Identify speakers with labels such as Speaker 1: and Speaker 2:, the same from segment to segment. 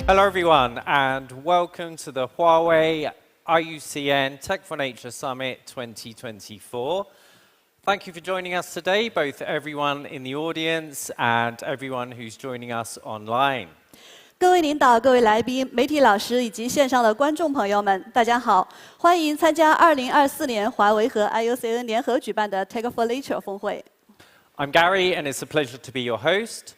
Speaker 1: Hello everyone and welcome to the Huawei IUCN Tech4Nature Summit 2024. Thank you for joining us today, both everyone in the audience and everyone who's joining us online.
Speaker 2: 各位领导、各位来宾、媒体老师以及线上的观众朋友们，大家好！欢迎参加2024年华为和 IUCN 联合举办的 Tech4Nature 峰会。
Speaker 1: I'm Gary, and it's a pleasure to be your host.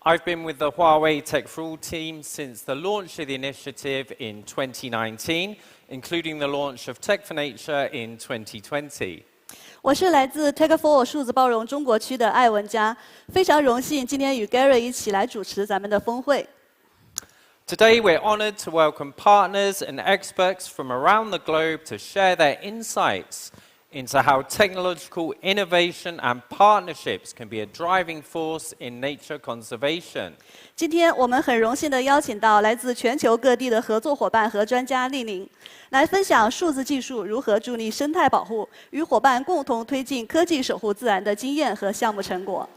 Speaker 1: I've been with the Huawei Tech4All team since the launch of the initiative in 2019, including the launch of Tech4Nature in 2020.
Speaker 2: 我是来自 Tech4All 数字包容中国区的艾文佳，非常荣幸今天与 Gary 一起来主持咱们的峰会。
Speaker 1: Today, we're honored to welcome partners and experts from around the globe to share their insights into how technological innovation and partnerships can be a driving force in nature conservation.
Speaker 2: 今天我们很荣幸地邀请到来自全球各地的合作伙伴和专家莅临，来分享数字技术如何助力生态保护，与伙伴共同推进科技守护自然的经验和项目成果。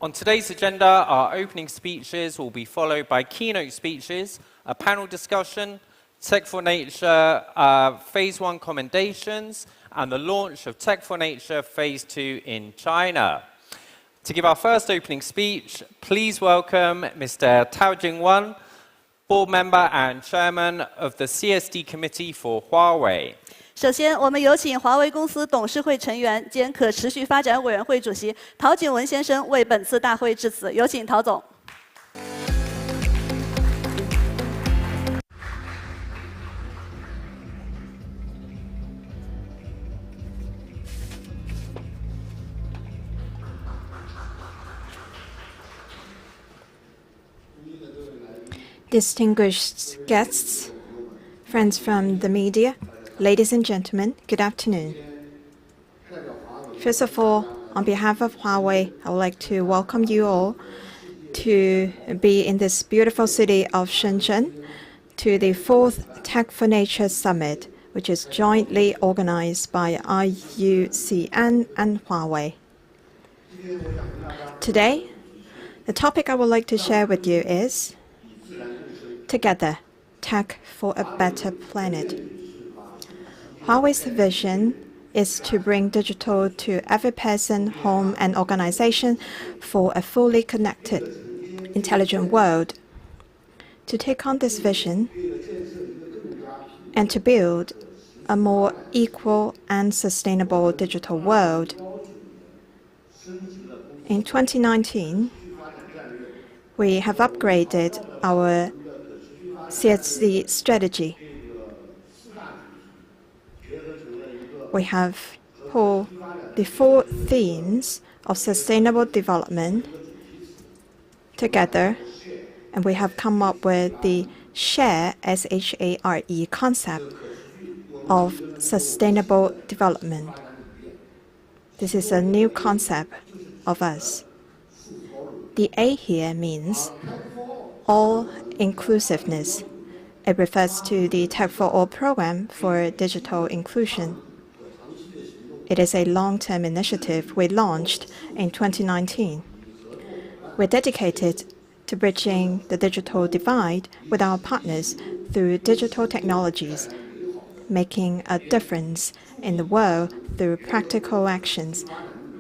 Speaker 1: On today's agenda, our opening speeches will be followed by keynote speeches, a panel discussion, Tech4Nature Phase 1 commendations, and the launch of Tech4Nature Phase 2 in China. To give our first opening speech, please welcome Mr. Tao Jingwen, board member and chairman of the CSD Committee for Huawei.
Speaker 2: 首先，我们有请华为公司董事会成员兼可持续发展委员会主席陶景文先生为本次大会致辞。有请陶总。
Speaker 3: Distinguished guests, friends from the media, ladies and gentlemen, good afternoon. First of all, on behalf of Huawei, I would like to welcome you all to be in this beautiful city of Shenzhen to the 4th Tech4Nature Summit, which is jointly organized by IUCN and Huawei. Today, the topic I would like to share with you is Together, Tech for a Better Planet. Huawei's vision is to bring digital to every person, home, and organization for a fully connected, intelligent world. To take on this vision and to build a more equal and sustainable digital world. In 2019, we have upgraded our CSD strategy. We have pulled the 4 themes of sustainable development together, and we have come up with the SHARE, S-H-A-R-E concept of sustainable development. This is a new concept of us. The A here means all-inclusiveness. It refers to the Tech4All program for digital inclusion. It is a long-term initiative we launched in 2019. We're dedicated to bridging the digital divide with our partners through digital technologies, making a difference in the world through practical actions,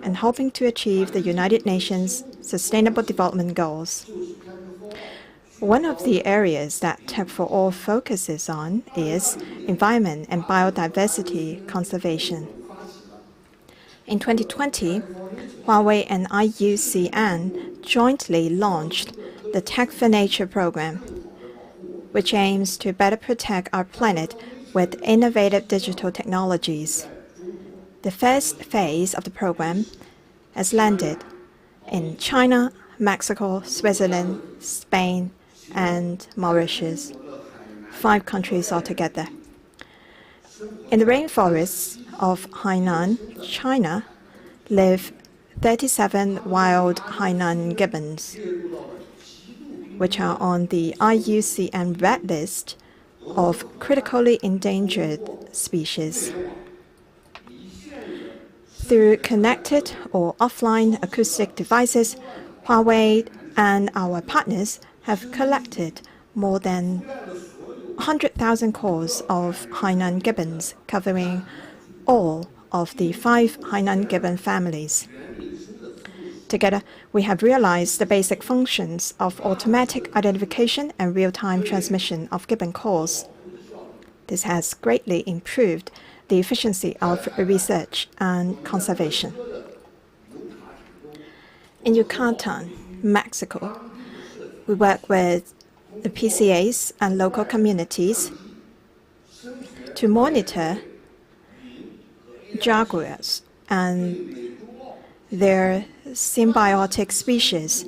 Speaker 3: and hoping to achieve the United Nations Sustainable Development Goals. One of the areas that Tech4All focuses on is environment and biodiversity conservation. In 2020, Huawei and IUCN jointly launched the Tech4Nature program, which aims to better protect our planet with innovative digital technologies. The first phase of the program has landed in China, Mexico, Switzerland, Spain, and Mauritius, 5 countries altogether. In the rainforests of Hainan, China, live 37 wild Hainan gibbons, which are on the IUCN Red List of critically endangered species. Through connected or offline acoustic devices, Huawei and our partners have collected more than 100,000 calls of Hainan gibbons, covering all of the 5 Hainan gibbon families. Together, we have realized the basic functions of automatic identification and real-time transmission of gibbon calls. This has greatly improved the efficiency of research and conservation. In Yucatan, Mexico, we work with the PCAs and local communities to monitor jaguars and their symbiotic species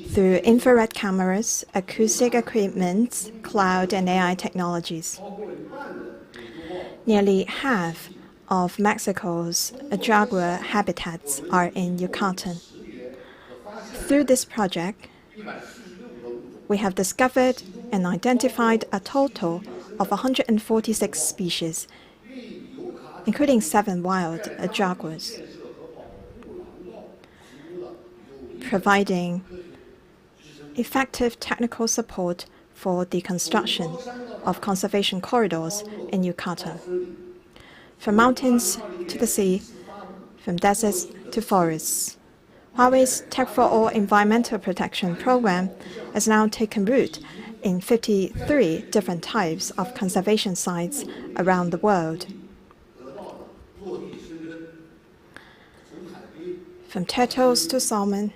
Speaker 3: through infrared cameras, acoustic equipment, cloud, and AI technologies. Nearly half of Mexico's jaguar habitats are in Yucatan. Through this project, we have discovered and identified a total of 146 species, including 7 wild jaguars, providing effective technical support for the construction of conservation corridors in Yucatan. From mountains to the sea, from deserts to forests, Huawei's Tech4All environmental protection program has now taken root in 53 different types of conservation sites around the world. From turtles to salmon,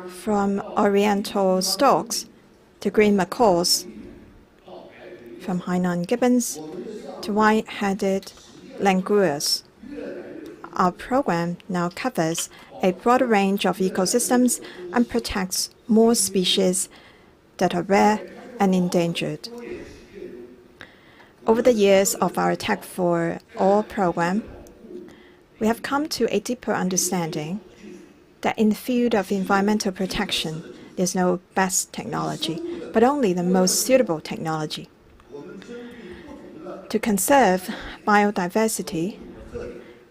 Speaker 3: from oriental storks to green macaws, from Hainan gibbons to white-headed langurs. Our program now covers a broader range of ecosystems and protects more species that are rare and endangered. Over the years of our Tech4All program, we have come to a deeper understanding that in the field of environmental protection, there's no best technology, but only the most suitable technology. To conserve biodiversity,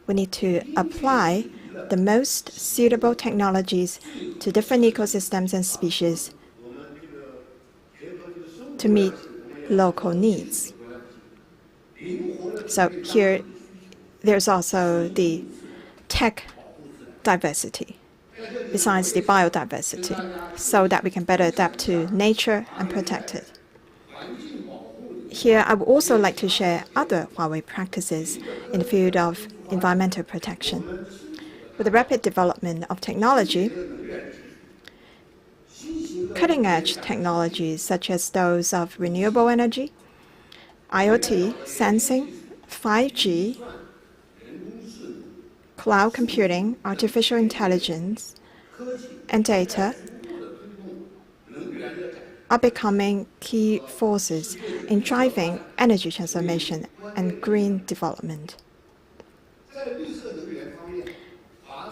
Speaker 3: we need to apply the most suitable technologies to different ecosystems and species to meet local needs. So here, there's also the tech diversity, besides the biodiversity, so that we can better adapt to nature and protect it. Here, I would also like to share other Huawei practices in the field of environmental protection. With the rapid development of technology, cutting-edge technologies such as those of renewable energy, IoT, sensing, 5G, cloud computing, artificial intelligence, and data are becoming key forces in driving energy transformation and green development.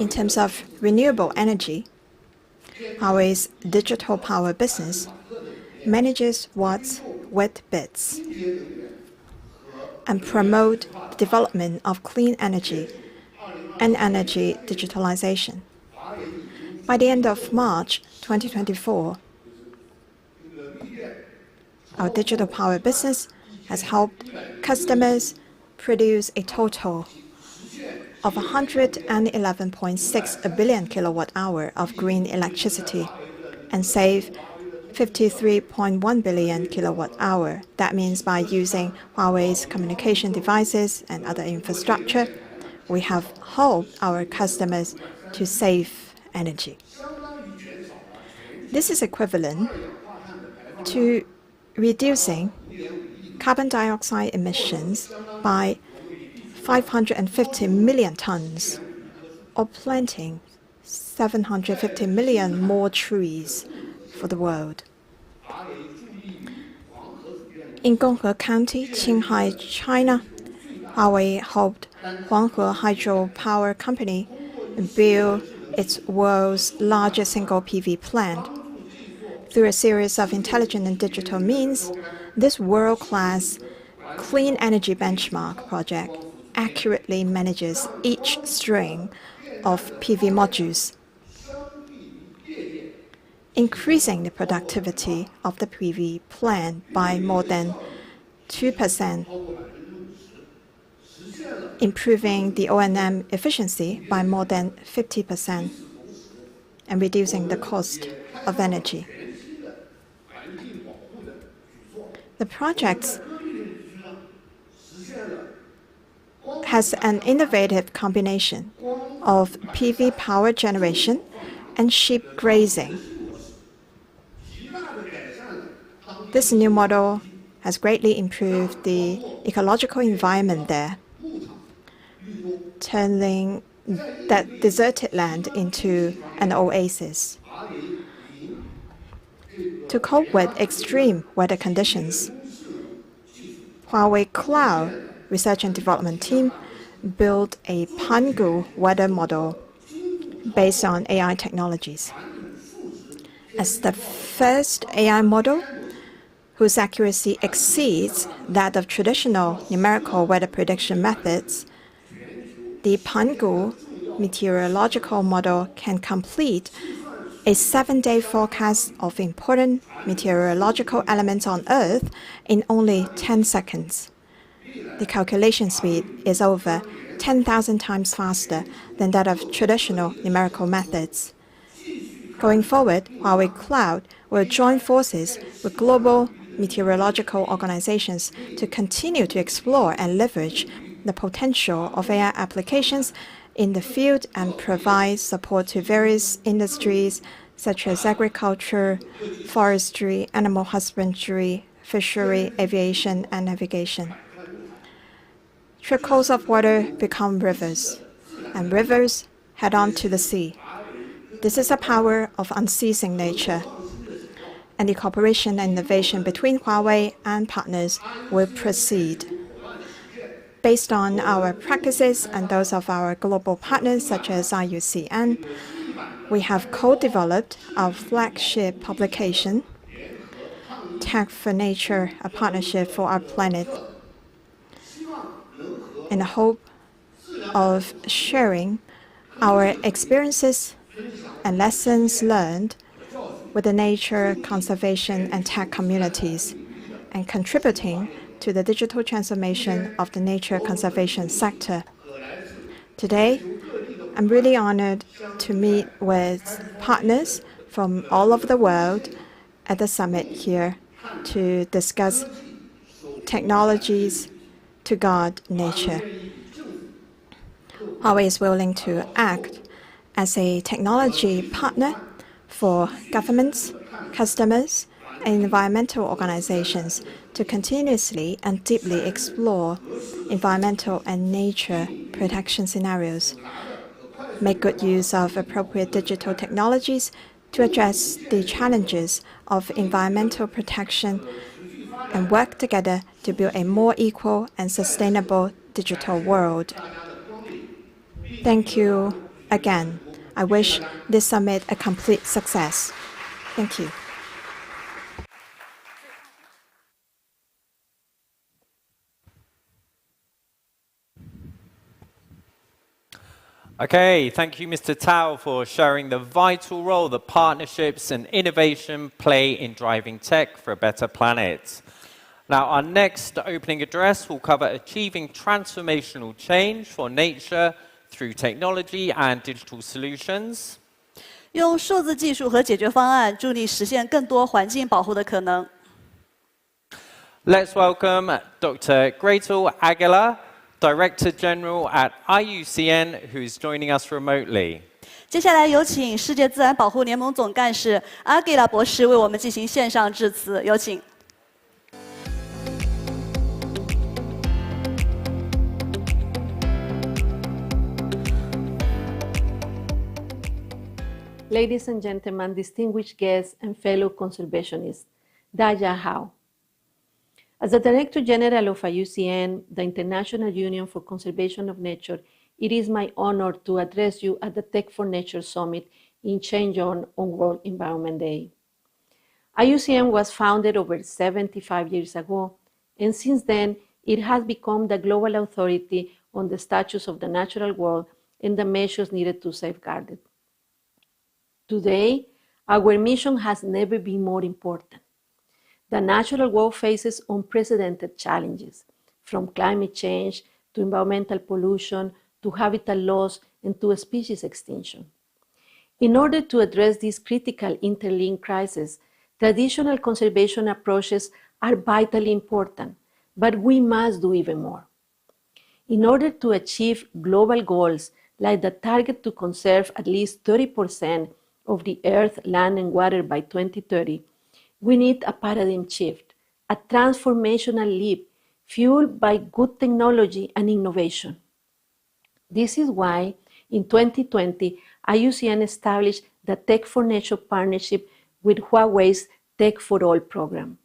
Speaker 3: In terms of renewable energy, Huawei's digital power business manages watts with bits and promote the development of clean energy and energy digitalization. By the end of March 2024, our digital power business has helped customers produce a total of 111.6 billion kilowatt-hour of green electricity and save 53.1 billion kilowatt-hour. That means by using Huawei's communication devices and other infrastructure, we have helped our customers to save energy. This is equivalent to reducing carbon dioxide emissions by 550 million tons, or planting 750 million more trees for the world. In Gonghe County, Qinghai, China, Huawei helped Huanghe Hydro Power Company build its world's largest single PV plant. Through a series of intelligent and digital means, this world-class clean energy benchmark project accurately manages each string of PV modules. increasing the productivity of the PV plant by more than 2%, improving the O&M efficiency by more than 50%, and reducing the cost of energy. The project has an innovative combination of PV power generation and sheep grazing. This new model has greatly improved the ecological environment there, turning that deserted land into an oasis. To cope with extreme weather conditions, Huawei Cloud Research and Development Team built a Pangu weather model based on AI technologies. As the first AI model whose accuracy exceeds that of traditional numerical weather prediction methods, the Pangu meteorological model can complete a 7-day forecast of important meteorological elements on Earth in only 10 seconds. The calculation speed is over 10,000 times faster than that of traditional numerical methods. Going forward, Huawei Cloud will join forces with global meteorological organizations to continue to explore and leverage the potential of AI applications in the field and provide support to various industries such as agriculture, forestry, animal husbandry, fishery, aviation, and navigation. Trickles of water become rivers, and rivers head on to the sea. This is the power of unceasing nature, and the cooperation and innovation between Huawei and partners will proceed. Based on our practices and those of our global partners such as IUCN, we have co-developed our flagship publication, Tech4Nature, a partnership for our planet, in the hope of sharing our experiences and lessons learned with the nature, conservation, and tech communities, and contributing to the digital transformation of the nature conservation sector. Today, I'm really honored to meet with partners from all over the world at the summit here to discuss technologies to guard nature. Huawei is willing to act as a technology partner for governments, customers, and environmental organizations to continuously and deeply explore environmental and nature protection scenarios, make good use of appropriate digital technologies to address the challenges of environmental protection, and work together to build a more equal and sustainable digital world. Thank you again. I wish this summit a complete success. Thank you.
Speaker 1: Okay, thank you, Mr. Tao, for sharing the vital role that partnerships and innovation play in driving tech for a better planet. Now, our next opening address will cover achieving transformational change for nature through technology and digital solutions.
Speaker 2: 用数字技术和解决方案助力实现更多环境保护的可能。
Speaker 1: Let's welcome Dr. Gretel Aguilar, Director General at IUCN, who is joining us remotely.
Speaker 2: 接下来有请世界自然保护联盟总干事阿吉拉博士为我们进行线上致辞，有请。
Speaker 4: Ladies and gentlemen, distinguished guests and fellow conservationists, Daya Hao. As the Director General of IUCN, the International Union for Conservation of Nature, it is my honor to address you at the Tech4Nature Summit in Shenzhen on World Environment Day. IUCN was founded over 75 years ago, and since then, it has become the global authority on the status of the natural world and the measures needed to safeguard it. Today, Our mission has never been more important. The natural world faces unprecedented challenges, from climate change to environmental pollution to habitat loss and to species extinction. In order to address these critical interlinked crises, traditional conservation approaches are vitally important, but we must do even more. In order to achieve global goals like the target to conserve at least 30% of the earth, land, and water by 2030, we need a paradigm shift, a transformational leap fueled by good technology and innovation. This is why in 2020, IUCN established the Tech4Nature partnership with Huawei's Tech4All program.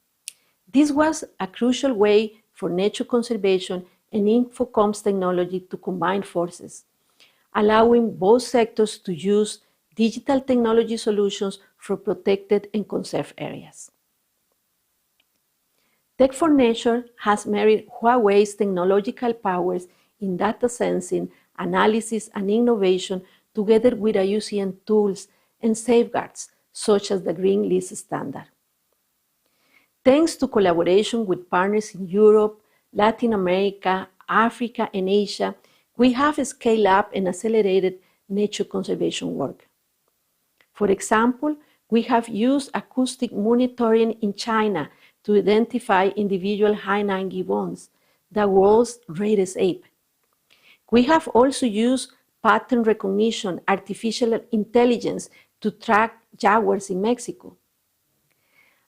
Speaker 4: This was a crucial way for nature conservation and infocoms technology to combine forces, allowing both sectors to use digital technology solutions for protected and conserved areas. Tech4Nature has married Huawei's technological powers in data sensing, analysis, and innovation together with IUCN tools and safeguards, such as the Green List Standard. Thanks to collaboration with partners in Europe, Latin America, Africa, and Asia, we have scaled up and accelerated nature conservation work. For example, we have used acoustic monitoring in China to identify individual Hainan gibbons, the world's rarest ape. We have also used pattern recognition, artificial intelligence to track jaguars in Mexico.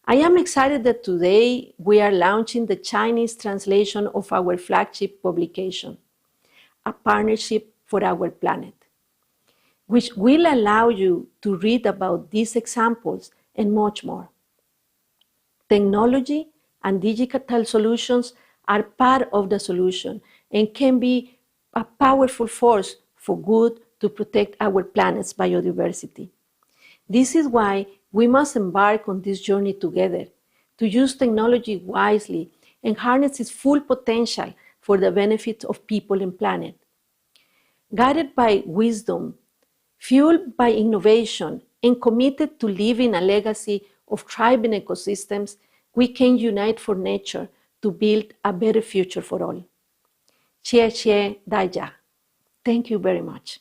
Speaker 4: I am excited that today we are launching the Chinese translation of our flagship publication, A Partnership for Our Planet, which will allow you to read about these examples and much more. Technology and digital solutions are part of the solution and can be a powerful force for good to protect our planet's biodiversity. This is why we must embark on this journey together, to use technology wisely and harness its full potential for the benefit of people and planet. Guided by wisdom, fueled by innovation, and committed to leaving a legacy of thriving ecosystems, we can unite for nature to build a better future for all. Xie xie daija. Thank you very much.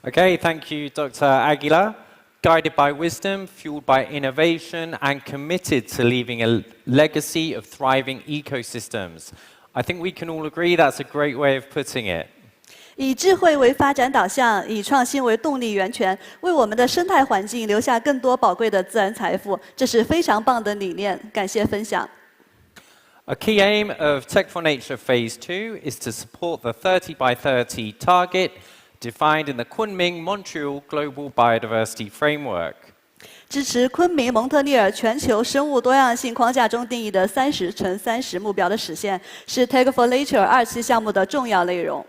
Speaker 1: Okay, thank you, Dr. Aguilar. Guided by wisdom, fueled by innovation, and committed to leaving a legacy of thriving ecosystems. I think we can all agree that's a great way of putting it.
Speaker 2: 以智慧为发展导向，以创新为动力源泉，为我们的生态环境留下更多宝贵的自然财富，这是非常棒的理念。感谢分享。
Speaker 1: A key aim of Tech4Nature Phase 2 is to support the 30 by 30 target defined in the Kunming-Montreal Global Biodiversity Framework.
Speaker 2: 支持昆明蒙特利尔全球生物多样性框架中定义的30×30目标的实现，是 Tech4Nature 2期项目的重要内容。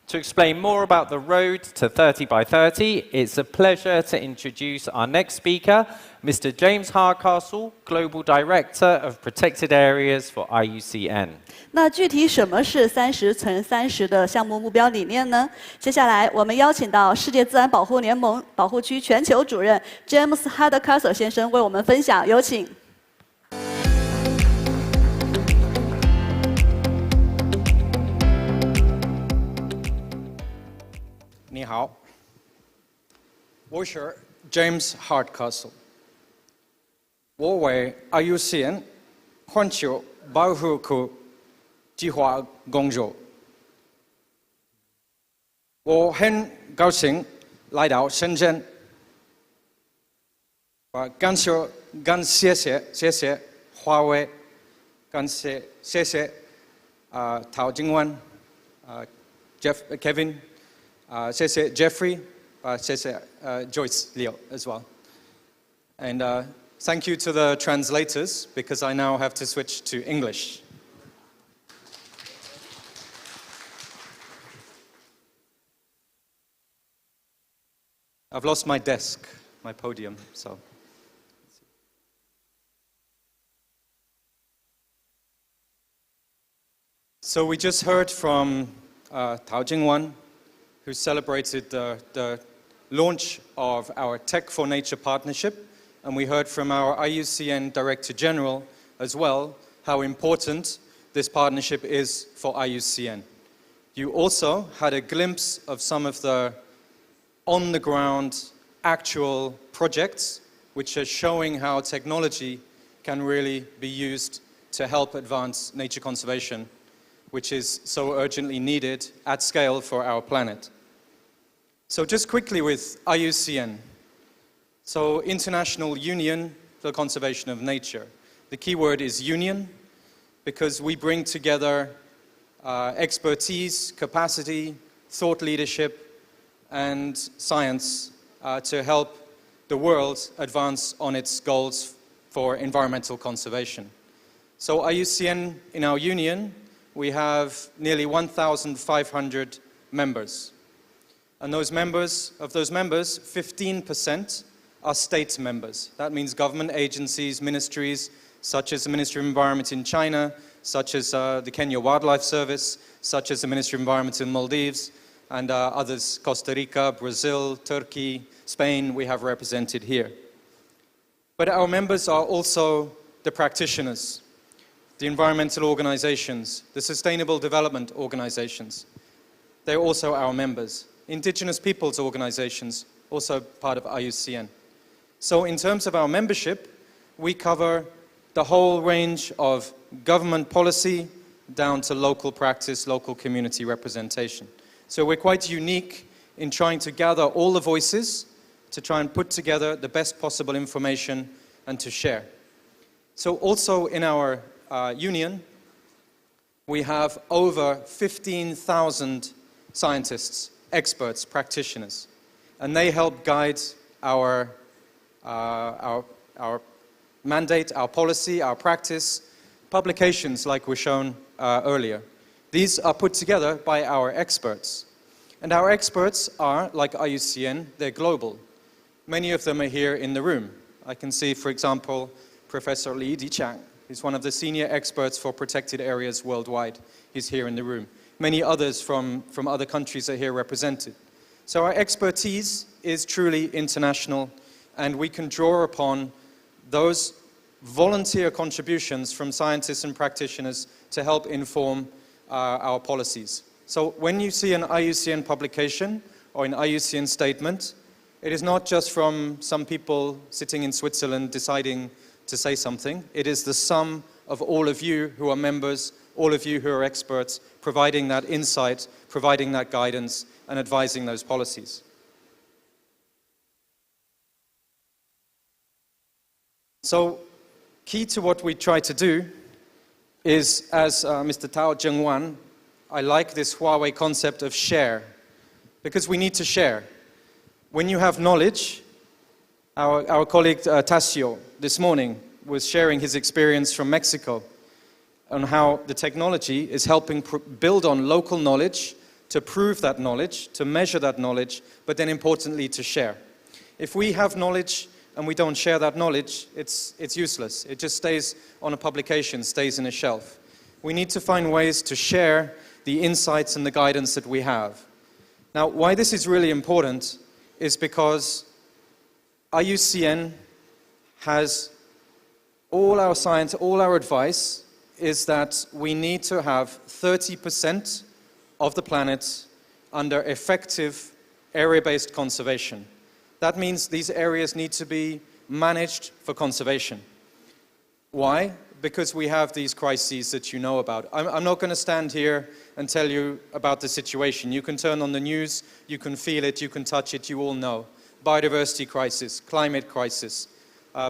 Speaker 1: To explain more about the road to 30 by 30, it's a pleasure to introduce our next speaker, Mr. James Hardcastle, Global Director of Protected Areas for IUCN.
Speaker 2: 那具体什么是30×30的项目目标理念呢？接下来我们邀请到世界自然保护联盟保护区全球主任 James Hardcastle 先生为我们分享，有请。
Speaker 5: 你好，我是 James Hardcastle， 我为 IUCN 环球保护区计划工作。我很高兴来到深圳，感谢华为，谢谢陶景文Kevin。谢谢 Jeffrey, 谢谢 Joyce Liu as well. And thank you to the translators, because I now have to switch to English. I've lost my desk, my podium, so. So we just heard from Tao Jingwan, who celebrated the launch of our Tech4Nature partnership, and we heard from our IUCN Director General as well how important this partnership is for IUCN. You also had a glimpse of some of the on-the-ground actual projects which are showing how technology can really be used to help advance nature conservation, which is so urgently needed at scale for our planet. So just quickly with IUCN. So International Union for the Conservation of Nature. The key word is union, because we bring together expertise, capacity, thought leadership, and science to help the world advance on its goals for environmental conservation. So IUCN, in our union, we have nearly 1,500 members. And of those members, 15% are state members. That means government agencies, ministries, such as the Ministry of Environment in China, such as the Kenya Wildlife Service, such as the Ministry of Environment in Maldives, and others, Costa Rica, Brazil, Turkey, Spain, we have represented here. But our members are also the practitioners, the environmental organizations, the sustainable development organizations. They're also our members. Indigenous peoples organizations, also part of IUCN. So in terms of our membership, we cover the whole range of government policy down to local practice, local community representation. So we're quite unique in trying to gather all the voices to try and put together the best possible information and to share. So also in our union, we have over 15,000 scientists, experts, practitioners, and they help guide our mandate, our policy, our practice, publications like were shown earlier. These are put together by our experts. And our experts are, like IUCN, they're global. Many of them are here in the room. I can see, for example, Professor Li Dichang. He's one of the senior experts for protected areas worldwide. He's here in the room. Many others from other countries are here represented. So our expertise is truly international, and we can draw upon those volunteer contributions from scientists and practitioners to help inform our policies. So when you see an IUCN publication or an IUCN statement, it is not just from some people sitting in Switzerland deciding to say something. It is the sum of all of you who are members, all of you who are experts, providing that insight, providing that guidance, and advising those policies. So, key to what we try to do is, as Mr. Tao Zhengwan, I like this Huawei concept of share, because we need to share. When you have knowledge, our colleague Tasio this morning was sharing his experience from Mexico on how the technology is helping build on local knowledge, to prove that knowledge, to measure that knowledge, but then importantly to share. If we have knowledge and we don't share that knowledge, it's useless. It just stays on a publication, stays in a shelf. We need to find ways to share the insights and the guidance that we have. Now, why this is really important is because IUCN has all our science, all our advice is that we need to have 30% of the planet under effective area-based conservation. That means these areas need to be managed for conservation. Why? Because we have these crises that you know about. I'm not going to stand here and tell you about the situation. You can turn on the news, you can feel it, you can touch it, you all know. Biodiversity crisis, climate crisis,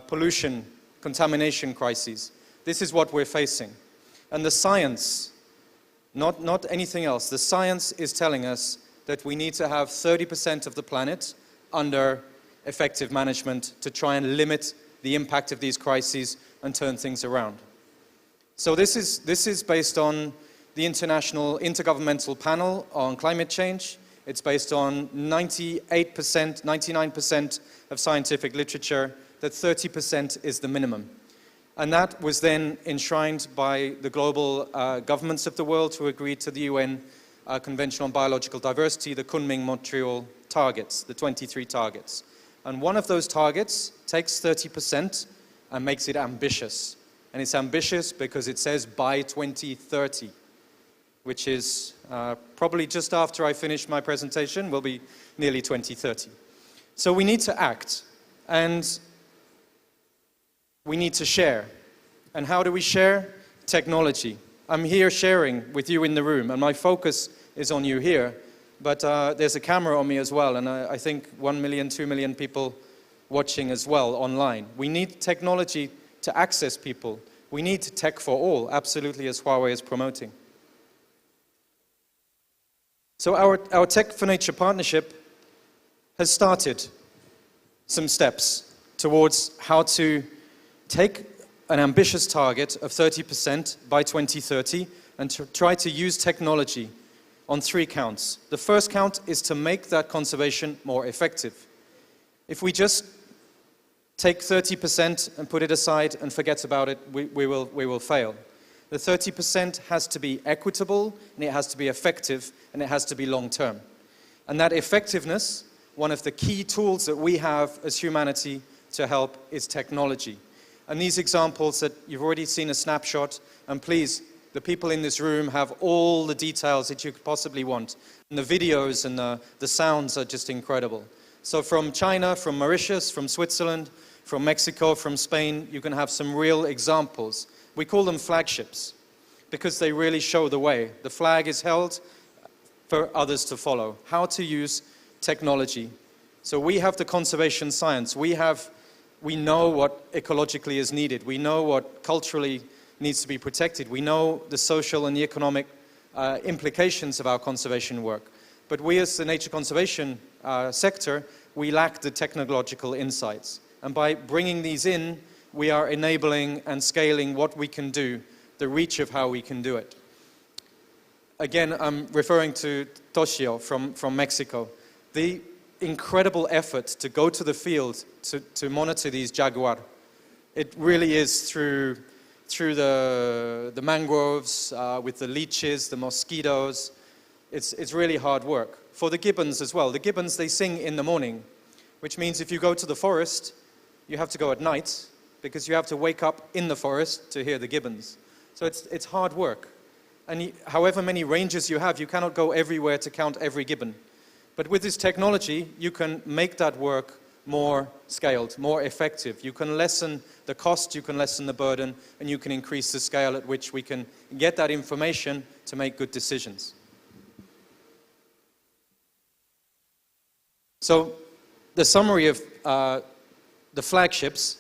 Speaker 5: pollution, contamination crises. This is what we're facing. And the science, not anything else, the science is telling us that we need to have 30% of the planet under effective management to try and limit the impact of these crises and turn things around. So this is based on the International Intergovernmental Panel on Climate Change. It's based on 99% of scientific literature that 30% is the minimum. And that was then enshrined by the global governments of the world who agreed to the UN Convention on Biological Diversity, the Kunming-Montreal targets, the 23 targets. And one of those targets takes 30% and makes it ambitious. And it's ambitious because it says by 2030, which is probably just after I finish my presentation, will be nearly 2030. So we need to act, and we need to share. And how do we share? Technology. I'm here sharing with you in the room, and my focus is on you here, but there's a camera on me as well, and I think 1 million, 2 million people watching as well online. We need technology to access people. We need tech for all, absolutely, as Huawei is promoting. So our Tech4Nature partnership has started some steps towards how to take an ambitious target of 30% by 2030 and to try to use technology on 3 counts. The first count is to make that conservation more effective. If we just take 30% and put it aside and forget about it, we will fail. The 30% has to be equitable, and it has to be effective, and it has to be long-term. And that effectiveness, one of the key tools that we have as humanity to help, is technology. And these examples that you've already seen a snapshot, and please, the people in this room have all the details that you could possibly want. And the videos and the sounds are just incredible. So from China, from Mauritius, from Switzerland, from Mexico, from Spain, you can have some real examples. We call them flagships because they really show the way. The flag is held for others to follow. How to use technology. So we have the conservation science. We know what ecologically is needed. We know what culturally needs to be protected. We know the social and the economic implications of our conservation work. But we as the nature conservation sector, we lack the technological insights. And by bringing these in, we are enabling and scaling what we can do, the reach of how we can do it. Again, I'm referring to Toshio from Mexico. The incredible effort to go to the field to monitor these jaguar. It really is through the mangroves, with the leeches, the mosquitoes. It's really hard work. For the gibbons as well. The gibbons, they sing in the morning, which means if you go to the forest, you have to go at night because you have to wake up in the forest to hear the gibbons. So it's hard work. And however many rangers you have, you cannot go everywhere to count every gibbon. But with this technology, you can make that work more scaled, more effective. You can lessen the cost, you can lessen the burden, and you can increase the scale at which we can get that information to make good decisions. So the summary of the flagships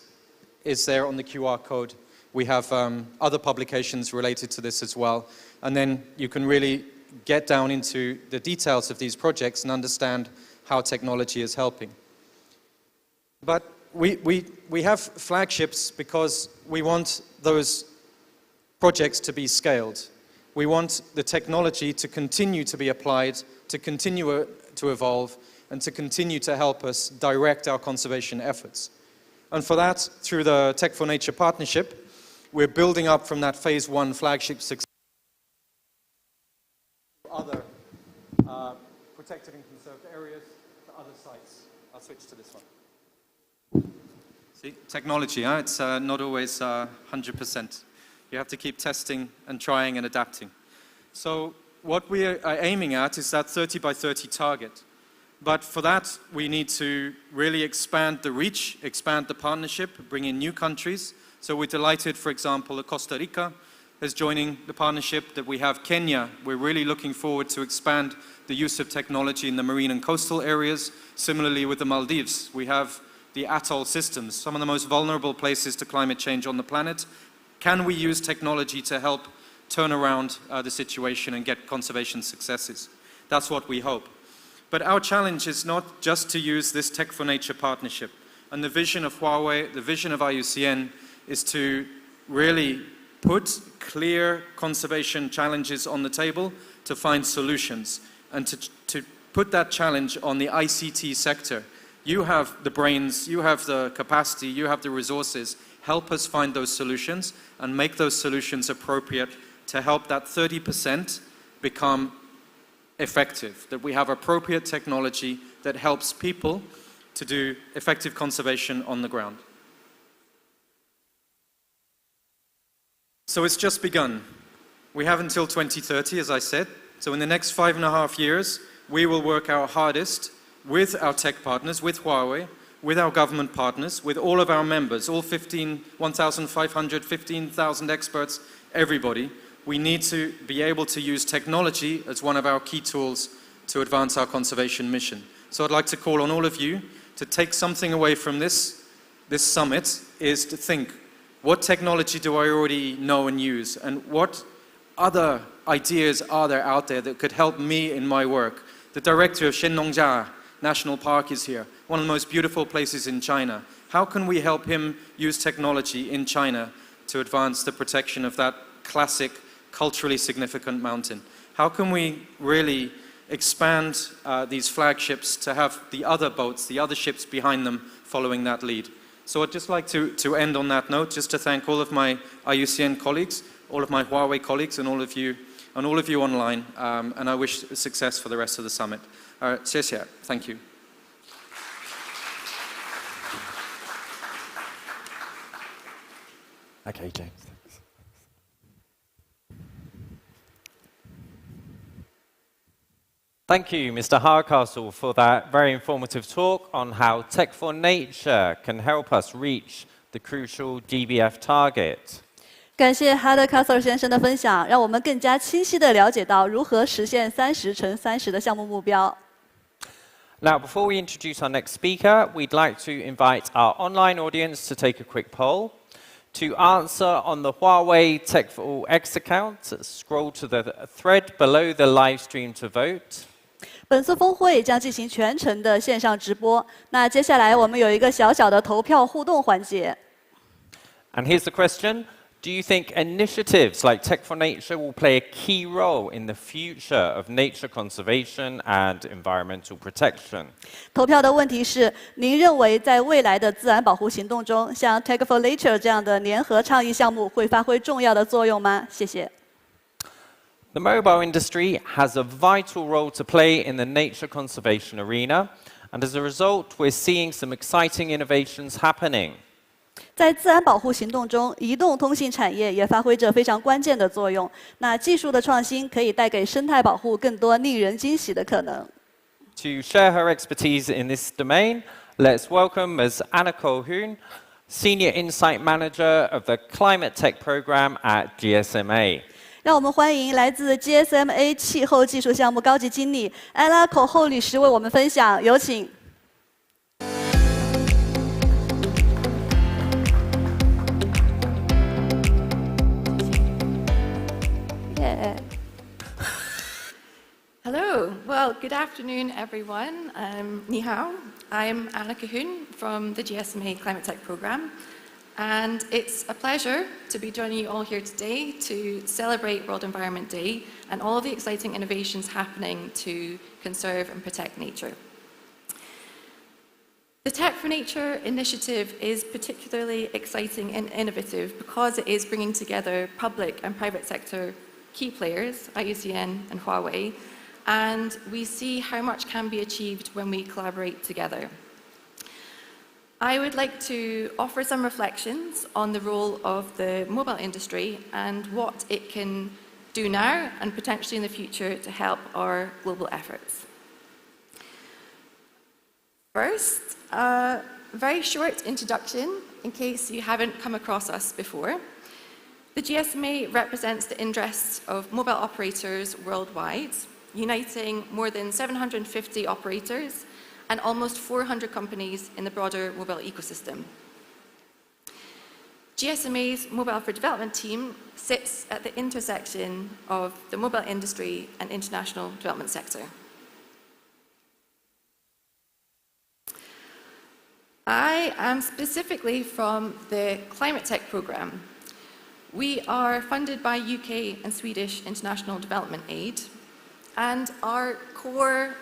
Speaker 5: is there on the QR code. We have other publications related to this as well. And then you can really get down into the details of these projects and understand how technology is helping. But we have flagships because we want those projects to be scaled. We want the technology to continue to be applied, to continue to evolve, and to continue to help us direct our conservation efforts. And for that, through the Tech4Nature partnership, we're building up from that phase 1 flagship success to other protected and conserved areas, to other sites. I'll switch to this one. See, technology, it's not always 100%. You have to keep testing and trying and adapting. So what we are aiming at is that 30 by 30 target. But for that, we need to really expand the reach, expand the partnership, bring in new countries. So we're delighted, for example, that Costa Rica is joining the partnership, that we have Kenya. We're really looking forward to expand the use of technology in the marine and coastal areas. Similarly with the Maldives, we have the atoll systems, some of the most vulnerable places to climate change on the planet. Can we use technology to help turn around the situation and get conservation successes? That's what we hope. But our challenge is not just to use this Tech4Nature partnership. And the vision of Huawei, the vision of IUCN, is to really put clear conservation challenges on the table to find solutions and to put that challenge on the ICT sector. You have the brains, you have the capacity, you have the resources. Help us find those solutions and make those solutions appropriate to help that 30% become effective, that we have appropriate technology that helps people to do effective conservation on the ground. So it's just begun. We have until 2030, as I said. So in the next 5.5 years, we will work our hardest with our tech partners, with Huawei, with our government partners, with all of our members, all 1,500, 15,000 experts, everybody. We need to be able to use technology as one of our key tools to advance our conservation mission. So I'd like to call on all of you to take something away from this summit, is to think, what technology do I already know and use? And what other ideas are there out there that could help me in my work? The director of Shennongjia National Park is here, one of the most beautiful places in China. How can we help him use technology in China to advance the protection of that classic, culturally significant mountain? How can we really expand these flagships to have the other boats, the other ships behind them following that lead? So I'd just like to end on that note, just to thank all of my IUCN colleagues, all of my Huawei colleagues, and all of you online, and I wish success for the rest of the summit. 谢谢, thank you.
Speaker 1: Okay, James. Thank you, Mr. Hardcastle, for that very informative talk on how Tech4Nature can help us reach the crucial GBF target.
Speaker 2: 感谢 Hardcastle 先生的分享，让我们更加清晰地了解到如何实现30×30的项目目标。
Speaker 1: Now, before we introduce our next speaker, we'd like to invite our online audience to take a quick poll. To answer on the Huawei Tech4X account, scroll to the thread below the live stream to vote.
Speaker 2: 本次峰会将进行全程的线上直播。那接下来我们有一个小小的投票互动环节。
Speaker 1: And here's the question. Do you think initiatives like Tech4Nature will play a key role in the future of nature conservation and environmental protection?
Speaker 2: 投票的问题是：您认为在未来的自然保护行动中，像 Tech4Nature 这样的联合倡议项目会发挥重要的作用吗？谢谢。
Speaker 1: The mobile industry has a vital role to play in the nature conservation arena, and as a result, we're seeing some exciting innovations happening.
Speaker 2: 在自然保护行动中，移动通信产业也发挥着非常关键的作用。那技术的创新可以带给生态保护更多令人惊喜的可能。
Speaker 1: To share her expertise in this domain, let's welcome Ms. Anna Colhoun, Senior Insight Manager of the Climate Tech Program at GSMA.
Speaker 2: 让我们欢迎来自 GSMA 气候技术项目高级经理安拉口后律师为我们分享，有请。
Speaker 6: Hello. Well, good afternoon, everyone. Ni hao. I'm Anna Colhoun from the GSMA Climate Tech Program. And it's a pleasure to be joining you all here today to celebrate World Environment Day and all of the exciting innovations happening to conserve and protect nature. The Tech4Nature initiative is particularly exciting and innovative because it is bringing together public and private sector key players, IUCN and Huawei, and we see how much can be achieved when we collaborate together. I would like to offer some reflections on the role of the mobile industry and what it can do now and potentially in the future to help our global efforts. First, a very short introduction in case you haven't come across us before. The GSMA represents the interests of mobile operators worldwide, uniting more than 750 operators and almost 400 companies in the broader mobile ecosystem. GSMA's Mobile for Development team sits at the intersection of the mobile industry and international development sector. I am specifically from the Climate Tech Program. We are funded by UK and Swedish international development aid, and our core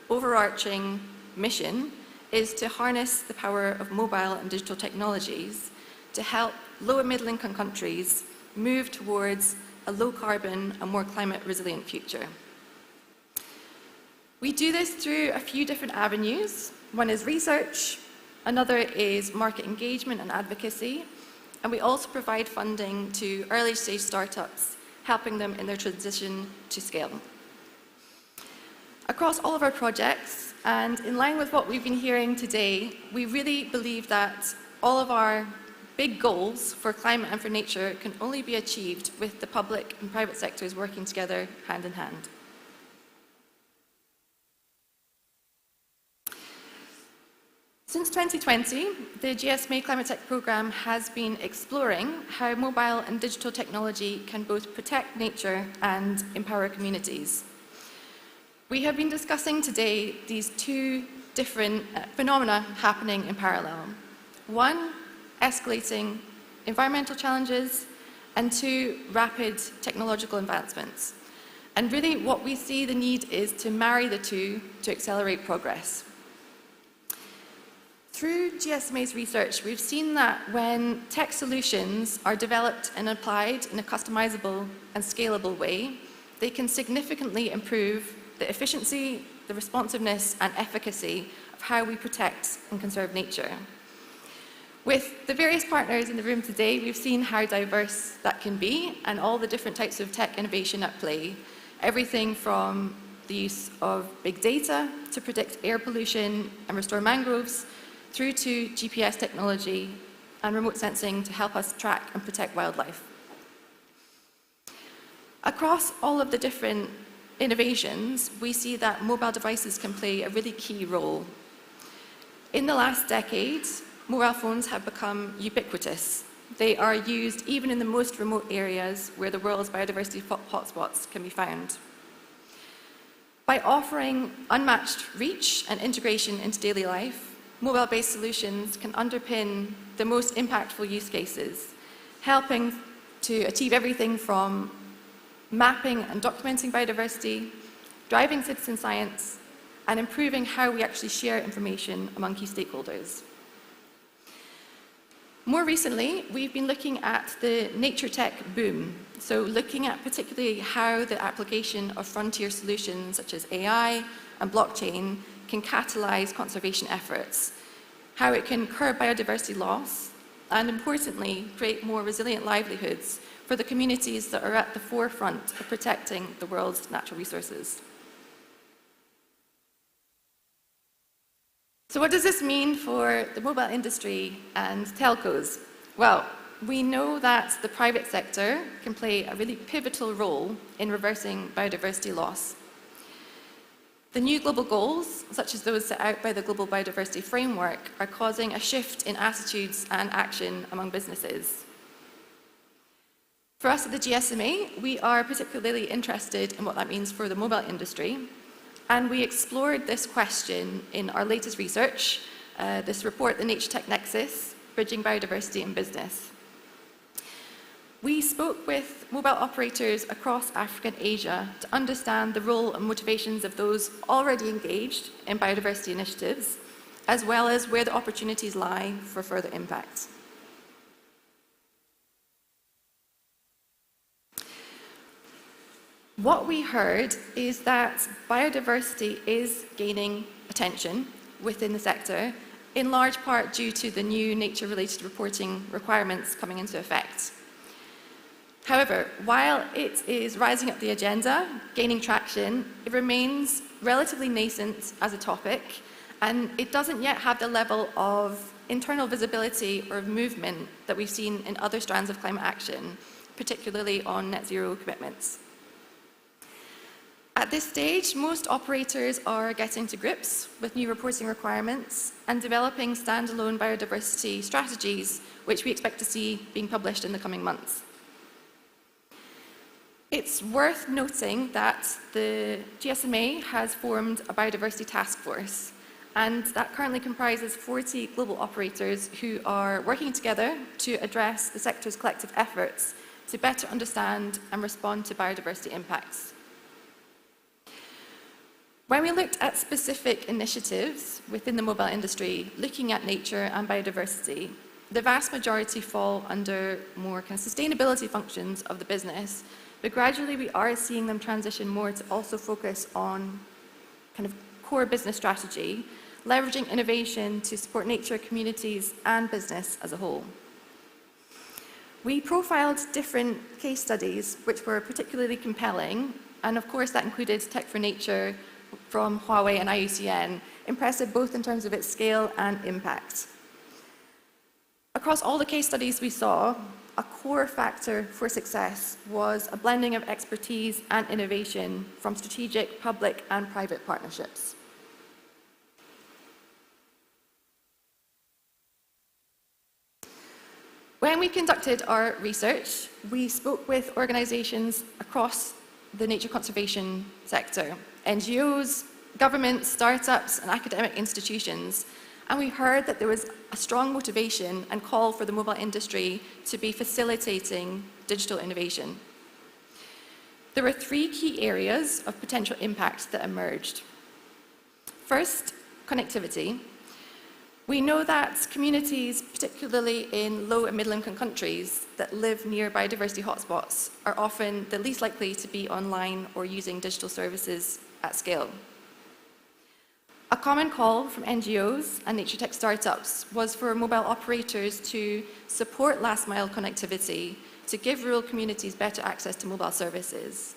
Speaker 6: overarching mission is to harness the power of mobile and digital technologies to help low and middle income countries move towards a low carbon and more climate resilient future. We do this through a few different avenues. One is research, another is market engagement and advocacy, and we also provide funding to early stage startups, helping them in their transition to scale. Across all of our projects, and in line with what we've been hearing today, we really believe that all of our big goals for climate and for nature can only be achieved with the public and private sectors working together hand in hand. Since 2020, the GSMA Climate Tech Programme has been exploring how mobile and digital technology can both protect nature and empower communities. We have been discussing today these two different phenomena happening in parallel. One, escalating environmental challenges, and two, rapid technological advancements. And really what we see the need is to marry the two to accelerate progress. Through GSMA's research, we've seen that when tech solutions are developed and applied in a customizable and scalable way, they can significantly improve the efficiency, the responsiveness, and efficacy of how we protect and conserve nature. With the various partners in the room today, we've seen how diverse that can be and all the different types of tech innovation at play. Everything from the use of big data to predict air pollution and restore mangroves, through to GPS technology and remote sensing to help us track and protect wildlife. Across all of the different innovations, we see that mobile devices can play a really key role. In the last decade, mobile phones have become ubiquitous. They are used even in the most remote areas where the world's biodiversity hotspots can be found. By offering unmatched reach and integration into daily life, mobile-based solutions can underpin the most impactful use cases, helping to achieve everything from mapping and documenting biodiversity, driving citizen science, and improving how we actually share information among key stakeholders. More recently, we've been looking at the nature tech boom, so looking at particularly how the application of frontier solutions such as AI and blockchain can catalyze conservation efforts, how it can curb biodiversity loss, and importantly, create more resilient livelihoods for the communities that are at the forefront of protecting the world's natural resources. So what does this mean for the mobile industry and telcos? Well, we know that the private sector can play a really pivotal role in reversing biodiversity loss. The new global goals, such as those set out by the Global Biodiversity Framework, are causing a shift in attitudes and action among businesses. For us at the GSMA, we are particularly interested in what that means for the mobile industry, and we explored this question in our latest research, this report, The Nature Tech Nexus, Bridging Biodiversity in Business. We spoke with mobile operators across Africa and Asia to understand the role and motivations of those already engaged in biodiversity initiatives, as well as where the opportunities lie for further impact. What we heard is that biodiversity is gaining attention within the sector, in large part due to the new nature-related reporting requirements coming into effect. However, while it is rising up the agenda, gaining traction, it remains relatively nascent as a topic, and it doesn't yet have the level of internal visibility or movement that we've seen in other strands of climate action, particularly on net zero commitments. At this stage, most operators are getting to grips with new reporting requirements and developing standalone biodiversity strategies, which we expect to see being published in the coming months. It's worth noting that the GSMA has formed a biodiversity task force, and that currently comprises 40 global operators who are working together to address the sector's collective efforts to better understand and respond to biodiversity impacts. When we looked at specific initiatives within the mobile industry, looking at nature and biodiversity, the vast majority fall under more kind of sustainability functions of the business, but gradually we are seeing them transition more to also focus on kind of core business strategy, leveraging innovation to support nature, communities, and business as a whole. We profiled different case studies which were particularly compelling, and of course that included Tech4Nature from Huawei and IUCN, impressive both in terms of its scale and impact. Across all the case studies we saw, a core factor for success was a blending of expertise and innovation from strategic public and private partnerships. When we conducted our research, we spoke with organizations across the nature conservation sector, NGOs, governments, startups, and academic institutions, and we heard that there was a strong motivation and call for the mobile industry to be facilitating digital innovation. There were 3 key areas of potential impact that emerged. First, connectivity. We know that communities, particularly in low and middle-income countries that live near biodiversity hotspots, are often the least likely to be online or using digital services at scale. A common call from NGOs and nature tech startups was for mobile operators to support last-mile connectivity to give rural communities better access to mobile services.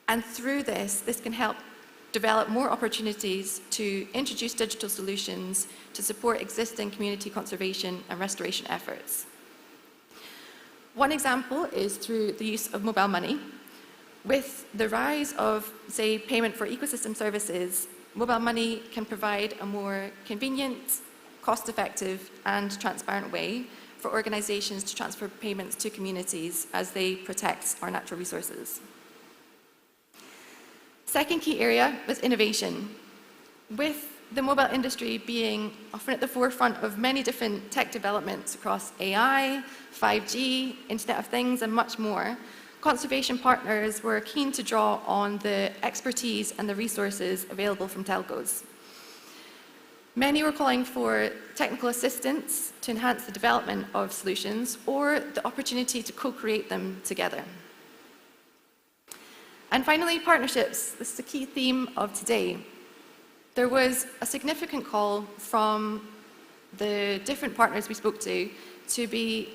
Speaker 6: And through this can help develop more opportunities to introduce digital solutions to support existing community conservation and restoration efforts. One example is through the use of mobile money. With the rise of, say, payment for ecosystem services, mobile money can provide a more convenient, cost-effective, and transparent way for organizations to transfer payments to communities as they protect our natural resources. Second key area was innovation. With the mobile industry being often at the forefront of many different tech developments across AI, 5G, Internet of Things, and much more, conservation partners were keen to draw on the expertise and the resources available from telcos. Many were calling for technical assistance to enhance the development of solutions or the opportunity to co-create them together. And finally, partnerships. This is a key theme of today. There was a significant call from the different partners we spoke to be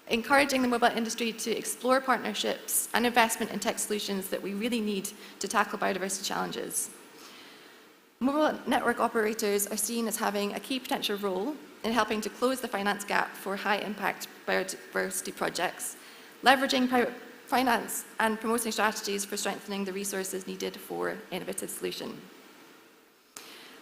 Speaker 6: encouraging the mobile industry to explore partnerships and investment in tech solutions that we really need to tackle biodiversity challenges. Mobile network operators are seen as having a key potential role in helping to close the finance gap for high-impact biodiversity projects, leveraging private finance and promoting strategies for strengthening the resources needed for innovative solution.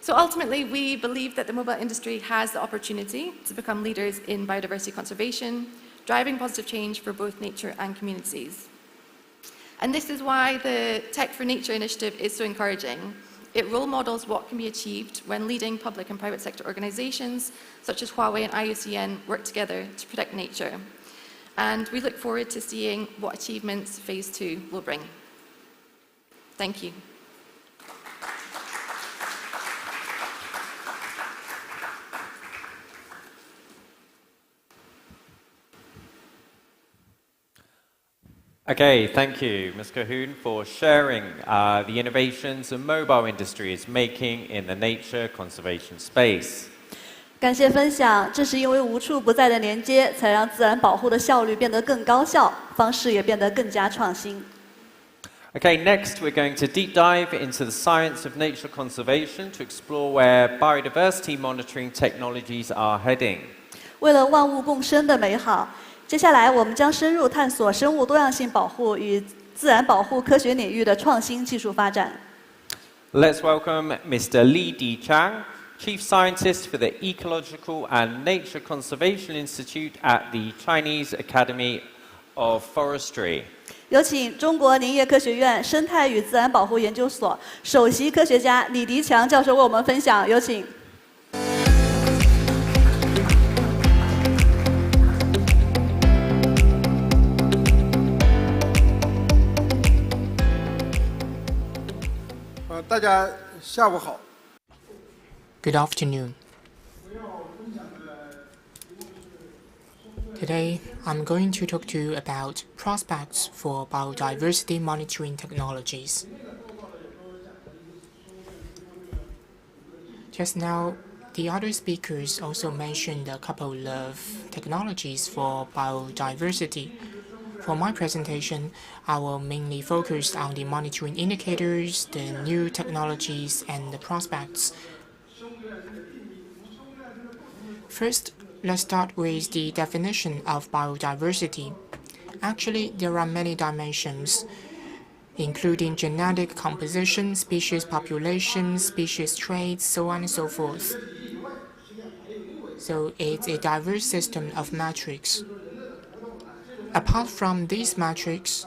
Speaker 6: So ultimately, we believe that the mobile industry has the opportunity to become leaders in biodiversity conservation, driving positive change for both nature and communities. And this is why the Tech4Nature initiative is so encouraging. It role models what can be achieved when leading public and private sector organizations, such as Huawei and IUCN, work together to protect nature. And we look forward to seeing what achievements Phase 2 will bring. Thank you.
Speaker 1: Okay, thank you, Ms. Cahoon, for sharing the innovations the mobile industry is making in the nature conservation space.
Speaker 2: 感谢分享，正是因为无处不在的连接，才让自然保护的效率变得更高效，方式也变得更加创新。
Speaker 1: Okay, next we're going to deep dive into the science of nature conservation to explore where biodiversity monitoring technologies are heading.
Speaker 2: 为了万物共生的美好，接下来我们将深入探索生物多样性保护与自然保护科学领域的创新技术发展。
Speaker 1: Let's welcome Mr. Li Dichang, Chief Scientist for the Ecological and Nature Conservation Institute at the Chinese Academy of Forestry.
Speaker 2: 有请中国林业科学院生态与自然保护研究所首席科学家李迪强教授为我们分享，有请。
Speaker 7: 大家下午好。
Speaker 8: Good afternoon. Today, I'm going to talk to you about prospects for biodiversity monitoring technologies. Just now, the other speakers also mentioned a couple of technologies for biodiversity. For my presentation, I will mainly focus on the monitoring indicators, the new technologies, and the prospects. First, let's start with the definition of biodiversity. Actually, there are many dimensions, including genetic composition, species population, species traits, so on and so forth. So it's a diverse system of metrics. Apart from these metrics,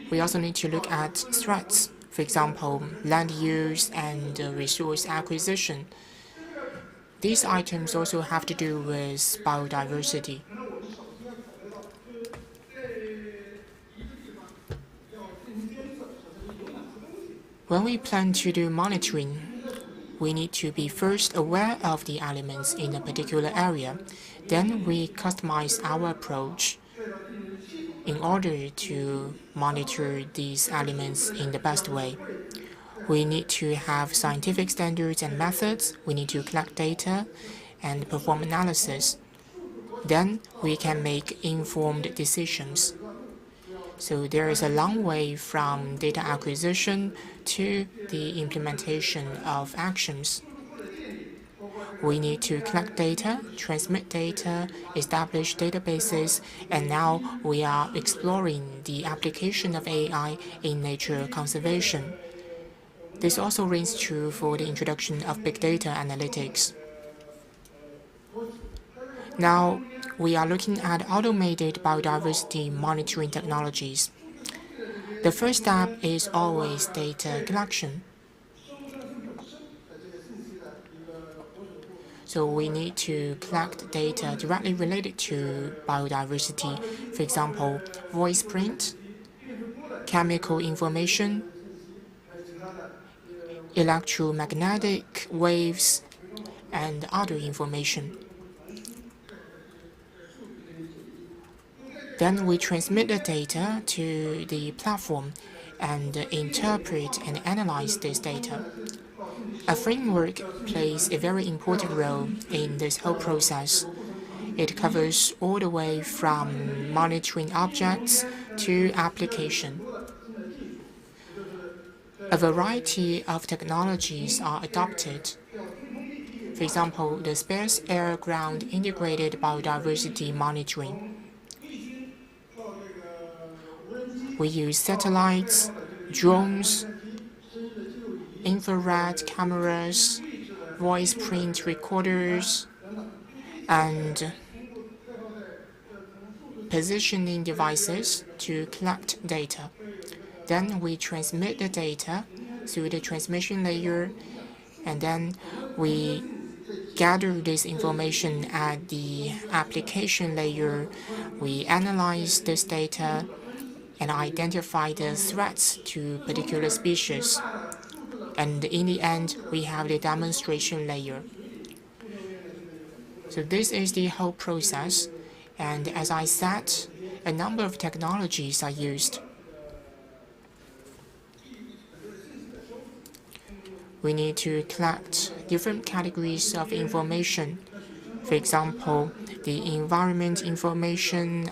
Speaker 8: we also need to look at threats, for example, land use and resource acquisition. These items also have to do with biodiversity. When we plan to do monitoring, we need to be first aware of the elements in a particular area. Then we customize our approach in order to monitor these elements in the best way. We need to have scientific standards and methods. We need to collect data and perform analysis. Then we can make informed decisions. So there is a long way from data acquisition to the implementation of actions. We need to collect data, transmit data, establish databases, and now we are exploring the application of AI in nature conservation. This also rings true for the introduction of big data analytics. Now, we are looking at automated biodiversity monitoring technologies. The first step is always data collection. So we need to collect data directly related to biodiversity, for example, voice print, chemical information, electromagnetic waves, and other information. Then we transmit the data to the platform and interpret and analyze this data. A framework plays a very important role in this whole process. It covers all the way from monitoring objects to application. A variety of technologies are adopted. For example, the space air-ground integrated biodiversity monitoring. We use satellites, drones, infrared cameras, voice print recorders, and positioning devices to collect data. Then we transmit the data through the transmission layer, and then we gather this information at the application layer. We analyze this data and identify the threats to particular species. And in the end, we have the demonstration layer. So this is the whole process. And as I said, a number of technologies are used. We need to collect different categories of information. For example, the environment information,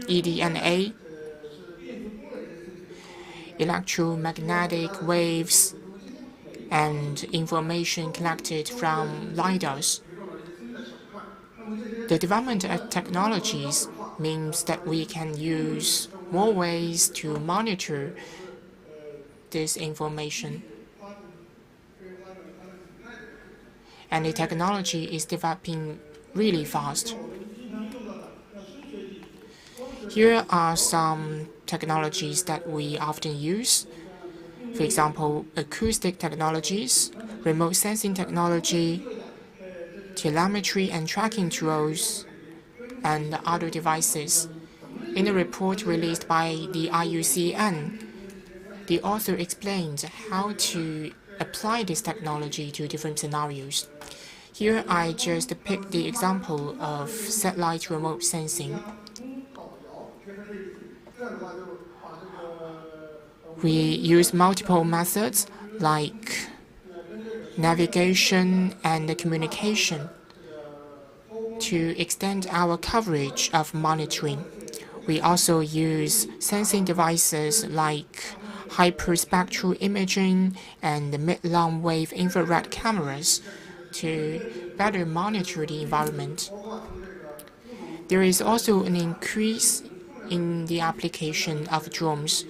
Speaker 8: eDNA, electromagnetic waves, and information collected from LiDARs. The development of technologies means that we can use more ways to monitor this information. And the technology is developing really fast. Here are some technologies that we often use. For example, acoustic technologies, remote sensing technology, telemetry and tracking tools, and other devices. In a report released by the IUCN, the author explained how to apply this technology to different scenarios. Here I just picked the example of satellite remote sensing. We use multiple methods like navigation, and communication to extend our coverage of monitoring. We also use sensing devices like hyperspectral imaging and mid-long wave infrared cameras to better monitor the environment. There is also an increase in the application of drones.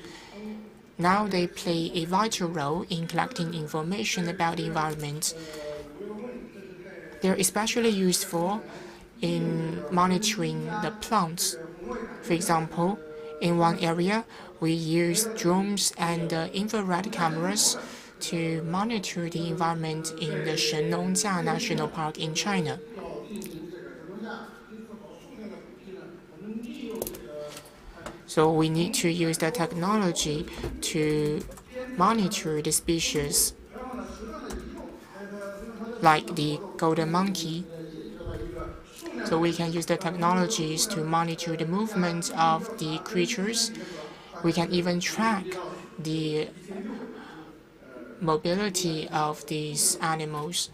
Speaker 8: Now they play a vital role in collecting information about the environment. They're especially useful in monitoring the plants. For example, in one area, we use drones and infrared cameras to monitor the environment in the Shenongjia National Park in China. So we need to use the technology to monitor the species, like the golden monkey. So we can use the technologies to monitor the movement of the creatures. We can even track the mobility of these animals.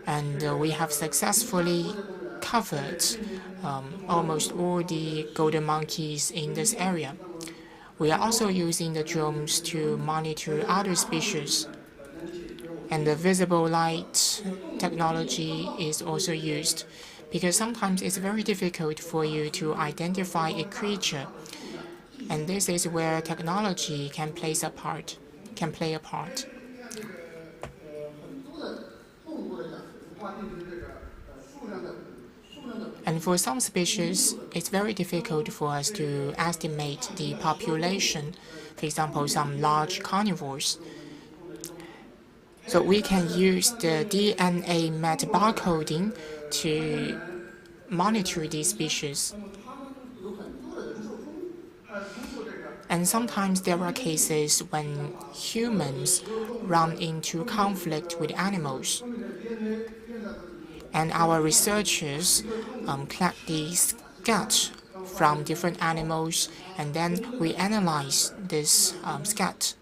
Speaker 8: And we have successfully covered almost all the golden monkeys in this area. We are also using the drones to monitor other species. And the visible light technology is also used because sometimes it's very difficult for you to identify a creature. And this is where technology can play a part. And for some species, it's very difficult for us to estimate the population. For example, some large carnivores. So we can use the DNA metabarcoding to monitor these species. And sometimes there are cases when humans run into conflict with animals. And our researchers collect the scat from different animals, and then we analyze this scat.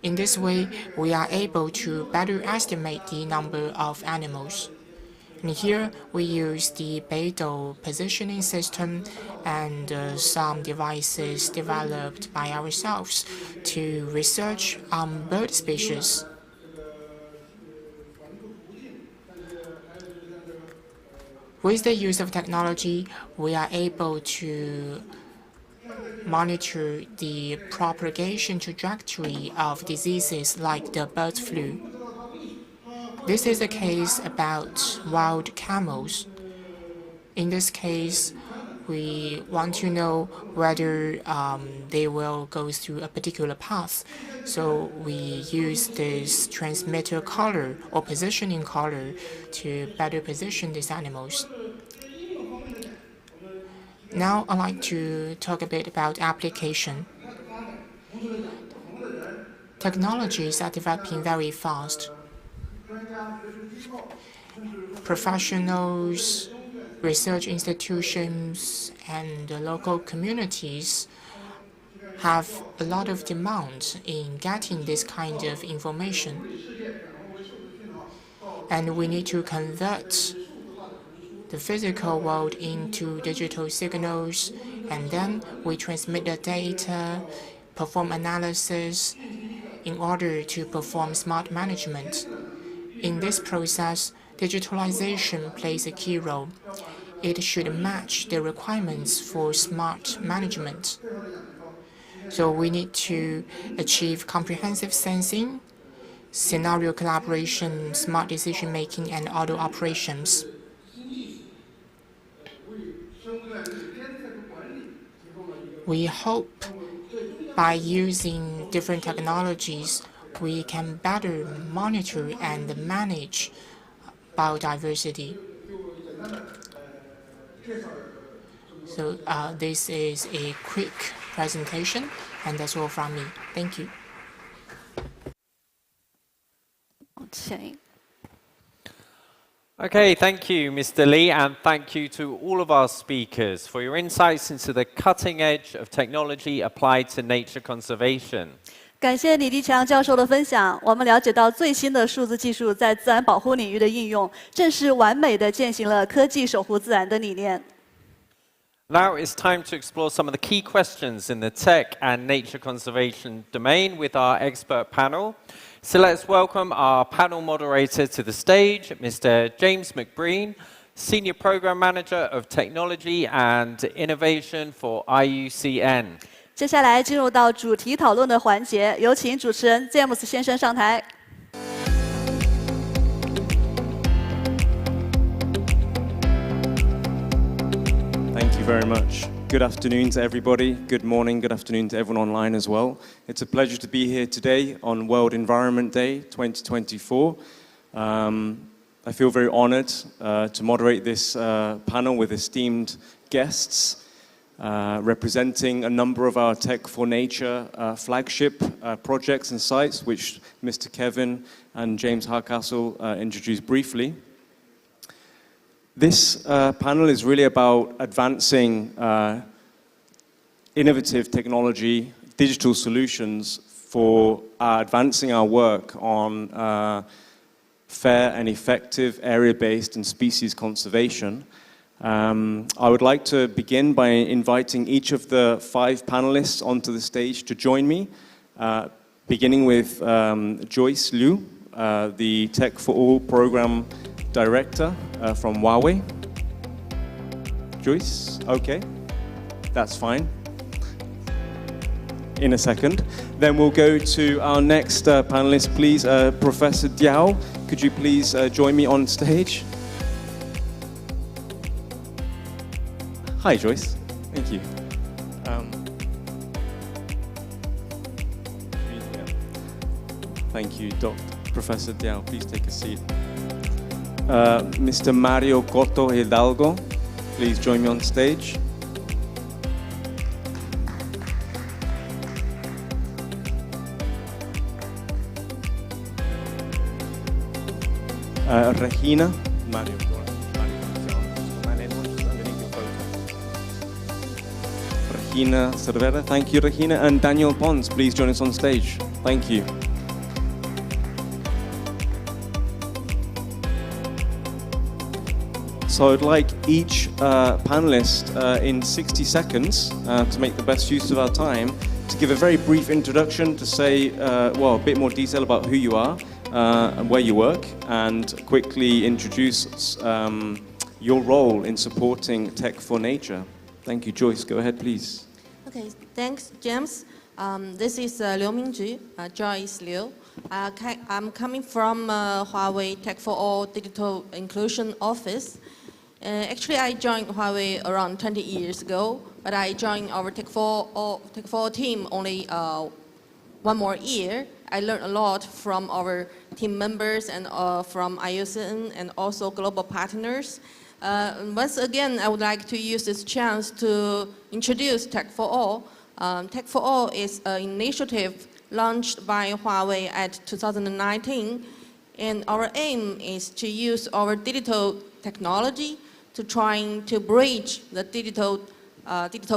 Speaker 8: In this way, we are able to better estimate the number of animals. And here, we use the Beidou positioning system and some devices developed by ourselves to research on bird species. With the use of technology, we are able to monitor the propagation trajectory of diseases like the bird flu. This is a case about wild camels. In this case, we want to know whether they will go through a particular path. So we use this transmitter collar or positioning collar to better position these animals. Now I'd like to talk a bit about application. Technologies are developing very fast. Professionals, research institutions, and local communities have a lot of demand in getting this kind of information. And we need to convert the physical world into digital signals, and then we transmit the data, perform analysis in order to perform smart management. In this process, digitalization plays a key role. It should match the requirements for smart management. So we need to achieve comprehensive sensing, scenario collaboration, smart decision-making, and auto operations. We hope by using different technologies, we can better monitor and manage biodiversity. So this is a quick presentation, and that's all from me. Thank you.
Speaker 1: Okay, thank you, Mr. Li, and thank you to all of our speakers for your insights into the cutting edge of technology applied to nature conservation.
Speaker 2: 感谢李立强教授的分享，我们了解到最新的数字技术在自然保护领域的应用，正是完美的践行了科技守护自然的理念。
Speaker 1: Now it's time to explore some of the key questions in the tech and nature conservation domain with our expert panel. So let's welcome our panel moderator to the stage, Mr. James McBreen, Senior Program Manager of Technology and Innovation for IUCN.
Speaker 2: 接下来进入到主题讨论的环节，有请主持人詹姆斯先生上台。
Speaker 9: Thank you very much. Good afternoon to everybody. Good morning, good afternoon to everyone online as well. It's a pleasure to be here today on World Environment Day 2024. I feel very honored to moderate this panel with esteemed guests representing a number of our Tech4Nature flagship projects and sites, which Mr. Kevin and James Hardcastle introduced briefly. This panel is really about advancing innovative technology, digital solutions for advancing our work on fair and effective area-based and species conservation. I would like to begin by inviting each of the 5 panelists onto the stage to join me, beginning with Joyce Liu, the Tech4All Program Director from Huawei. Joyce, okay, that's fine. In a second. Then we'll go to our next panelist, please, Professor Diao. Could you please join me on stage? Hi, Joyce. Thank you. Thank you, Professor Diao. Please take a seat. Mr. Mario Cotto Hidalgo, please join me on stage. Regina. Mario. Regina Cervera, thank you, Regina. And Daniel Pons, please join us on stage. Thank you. So I'd like each panelist in 60 seconds to make the best use of our time to give a very brief introduction to say, well, a bit more detail about who you are and where you work, and quickly introduce your role in supporting Tech4Nature. Thank you. Joyce, go ahead, please.
Speaker 10: Okay, thanks, James. This is Liu Mingzhi, Joyce Liu. I'm coming from Huawei Tech4All Digital Inclusion Office. Actually, I joined Huawei around 20 years ago, but I joined our Tech4All team only 1 more year. I learned a lot from our team members and from IUCN and also global partners. Once again, I would like to use this chance to introduce Tech4All. Tech4All is an initiative launched by Huawei at 2019, and our aim is to use our digital technology to trying to bridge the digital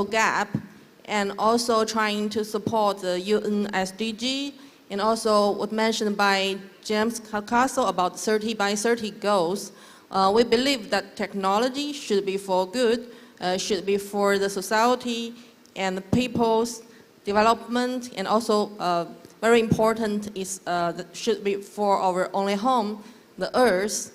Speaker 10: gap, and also trying to support the UN SDG, and also what mentioned by James Hardcastle about 30 by 30 goals. We believe that technology should be for good, should be for the society and the people's development, and also very important is that should be for our only home, the Earth,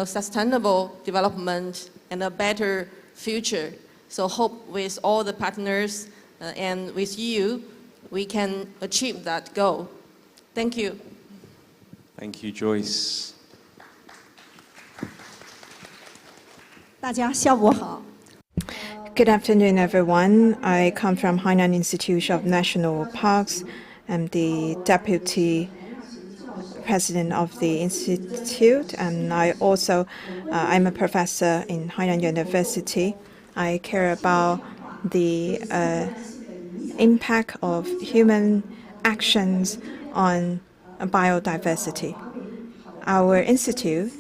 Speaker 10: sustainable development and a better future. So hope with all the partners and with you, we can achieve that goal. Thank you.
Speaker 9: Thank you, Joyce.
Speaker 11: 大家下午好。
Speaker 3: Good afternoon, everyone. I come from Hainan Institute of National Parks. I'm the deputy president of the institute, and I'm a professor in Hainan University. I care about the impact of human actions on biodiversity. Our institute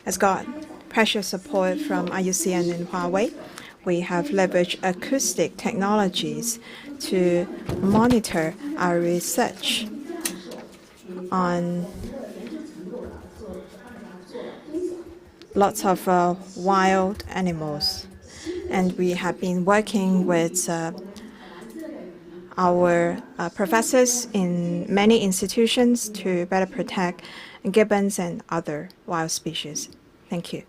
Speaker 3: has got precious support from IUCN and Huawei. we have leveraged acoustic technologies to monitor our research on lots of wild animals. And we have been working with our professors in many institutions to better protect gibbons and other wild species. Thank you.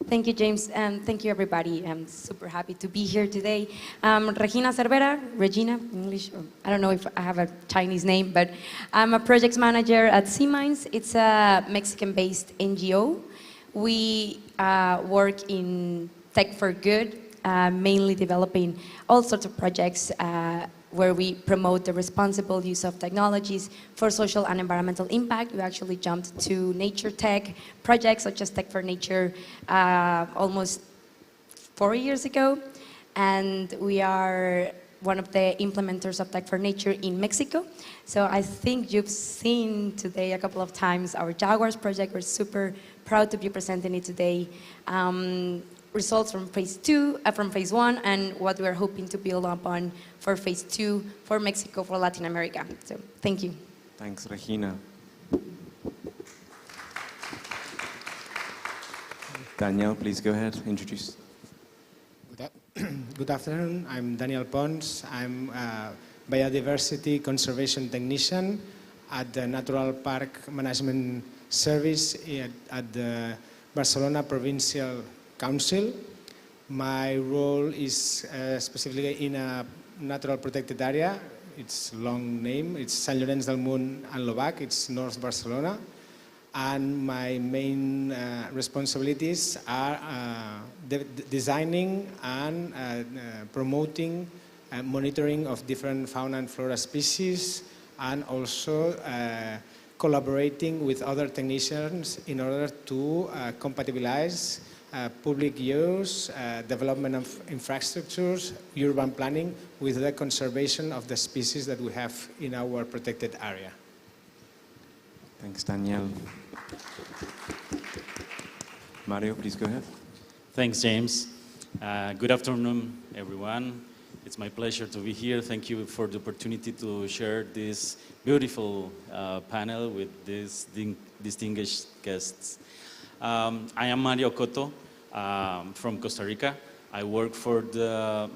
Speaker 12: Thank you, James, and thank you, everybody. I'm super happy to be here today. Regina Cervera, Regina, English. I don't know if I have a Chinese name, but I'm a project manager at Seamines. It's a Mexican-based NGO. We work in Tech for Good, mainly developing all sorts of projects where we promote the responsible use of technologies for social and environmental impact. We actually jumped to nature tech projects such as Tech4Nature almost 4 years ago. And we are one of the implementers of Tech4Nature in Mexico. So I think you've seen today a couple of times our Jaguars project. We're super proud to be presenting it today. Results from phase 1, and what we're hoping to build upon for phase 2 for Mexico, for Latin America. So thank you.
Speaker 9: Thanks, Regina. Daniel, please go ahead, introduce.
Speaker 13: Good afternoon, I'm Daniel Pons. I'm a Biodiversity Conservation Technician at the Natural Park Management Service at the Barcelona Provincial Council. My role is specifically in a natural protected area. It's a long name. It's Sant Llorenç del Munt and L'Obac. It's North Barcelona. And my main responsibilities are designing and promoting monitoring of different fauna and flora species, and also collaborating with other technicians in order to compatibilize public use, development of infrastructures, urban planning with the conservation of the species that we have in our protected area.
Speaker 9: Thanks, Daniel. Mario, please go ahead.
Speaker 14: Thanks, James. Good afternoon, everyone. It's my pleasure to be here. Thank you for the opportunity to share this beautiful panel with these distinguished guests. I am Mario Cotto from Costa Rica. I work for the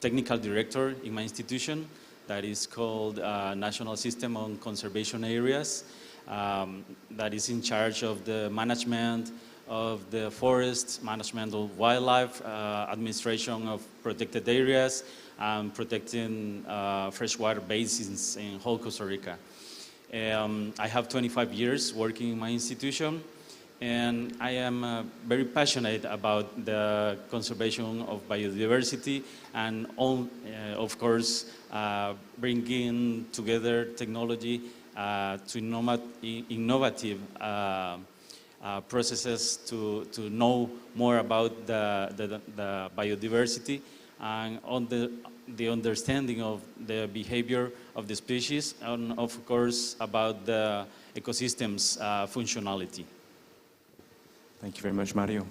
Speaker 14: technical director in my institution that is called National System on Conservation Areas, that is in charge of the management of the forests, management of wildlife, administration of protected areas, and protecting freshwater basins in whole Costa Rica. I have 25 years working in my institution, and I am very passionate about the conservation of biodiversity and, of course, bringing together technology to innovative processes to know more about the biodiversity and on the understanding of the behavior of the species, and of course about the ecosystem's functionality.
Speaker 9: Thank you very much, Mario.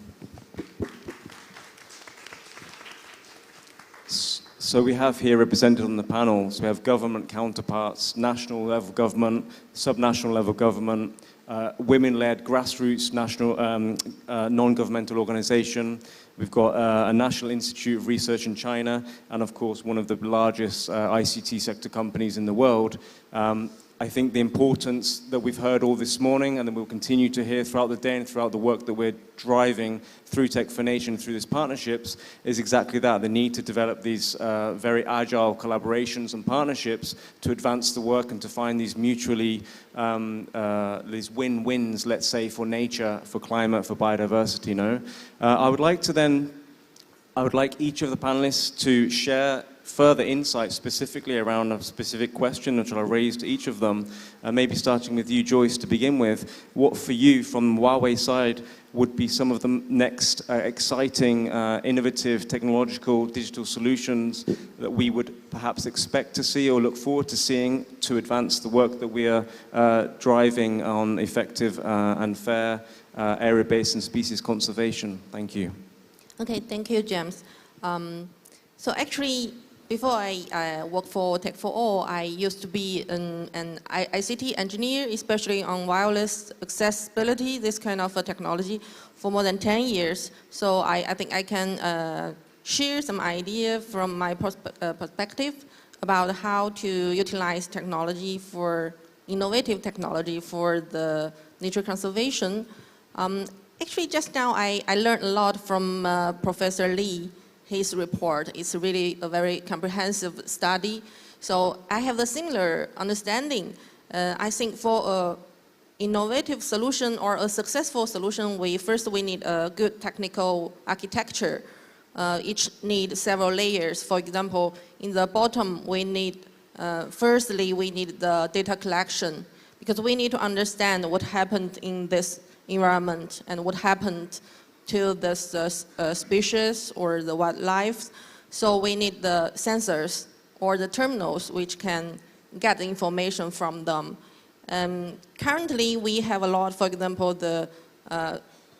Speaker 9: So we have here represented on the panels, we have government counterparts, national level government, subnational level government, women-led grassroots national non-governmental organization. We've got a National Institute of Research in China, and of course one of the largest ICT sector companies in the world. I think the importance that we've heard all this morning, and that we'll continue to hear throughout the day and throughout the work that we're driving through Tech4Nature and through these partnerships, is exactly that, the need to develop these very agile collaborations and partnerships to advance the work and to find these mutually, these win-wins, let's say, for nature, for climate, for biodiversity, you know. I would like each of the panelists to share further insight specifically around a specific question which I'll raise to each of them, maybe starting with you, Joyce, to begin with. What for you, from Huawei side, would be some of the next exciting, innovative, technological, digital solutions that we would perhaps expect to see or look forward to seeing to advance the work that we are driving on effective and fair area-based and species conservation? Thank you.
Speaker 10: Okay, thank you, James. So actually, before I worked for Tech4All, I used to be an ICT engineer, especially on wireless accessibility, this kind of technology, for more than 10 years. So I think I can share some idea from my perspective about how to utilize technology for innovative technology for the nature conservation. Actually, just now I learned a lot from Professor Lee. His report is really a very comprehensive study. So I have a similar understanding. I think for an innovative solution or a successful solution, first we need a good technical architecture. Each need several layers. For example, in the bottom, we need, firstly, we need the data collection, because we need to understand what happened in this environment and what happened to this species or the wildlife. So we need the sensors or the terminals which can get the information from them. Currently, we have a lot, for example, the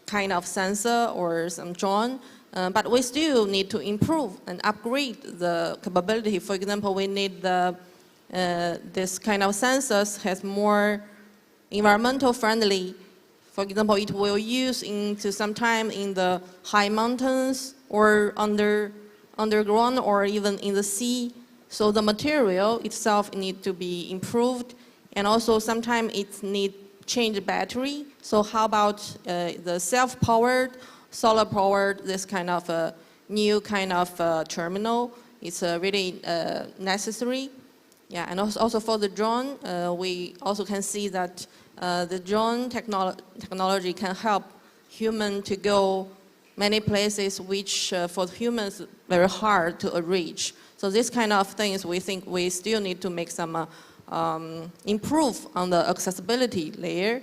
Speaker 10: kind of sensor or some drone, but we still need to improve and upgrade the capability. For example, we need this kind of sensors has more environmental friendly. For example, it will use into some time in the high mountains or underground or even in the sea. So the material itself needs to be improved, and also sometimes it needs change battery. So how about the self-powered, solar-powered, this kind of new kind of terminal? It's really necessary. Yeah, and also for the drone, we also can see that the drone technology can help humans to go many places which for humans very hard to reach. So this kind of things we think we still need to make some improve on the accessibility layer.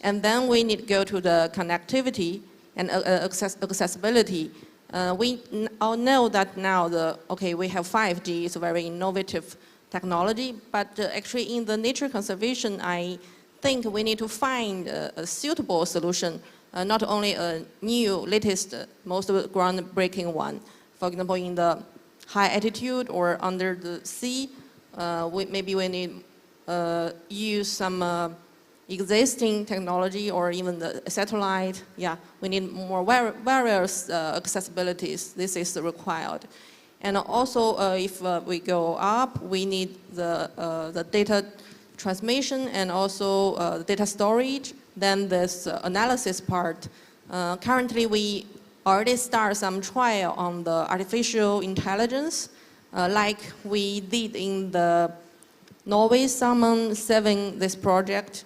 Speaker 10: And then we need to go to the connectivity and accessibility. We all know that now we have 5G, it's a very innovative technology, but actually in the nature conservation, I think we need to find a suitable solution, not only a new, latest, most groundbreaking one. For example, in the high altitude or under the sea, maybe we need use some existing technology or even the satellite. Yeah, we need more various accessibilities. This is required. And also, if we go up, we need the data transmission and also data storage, then this analysis part. Currently, we already start some trial on the artificial intelligence, like we did in the Norway salmon saving this project.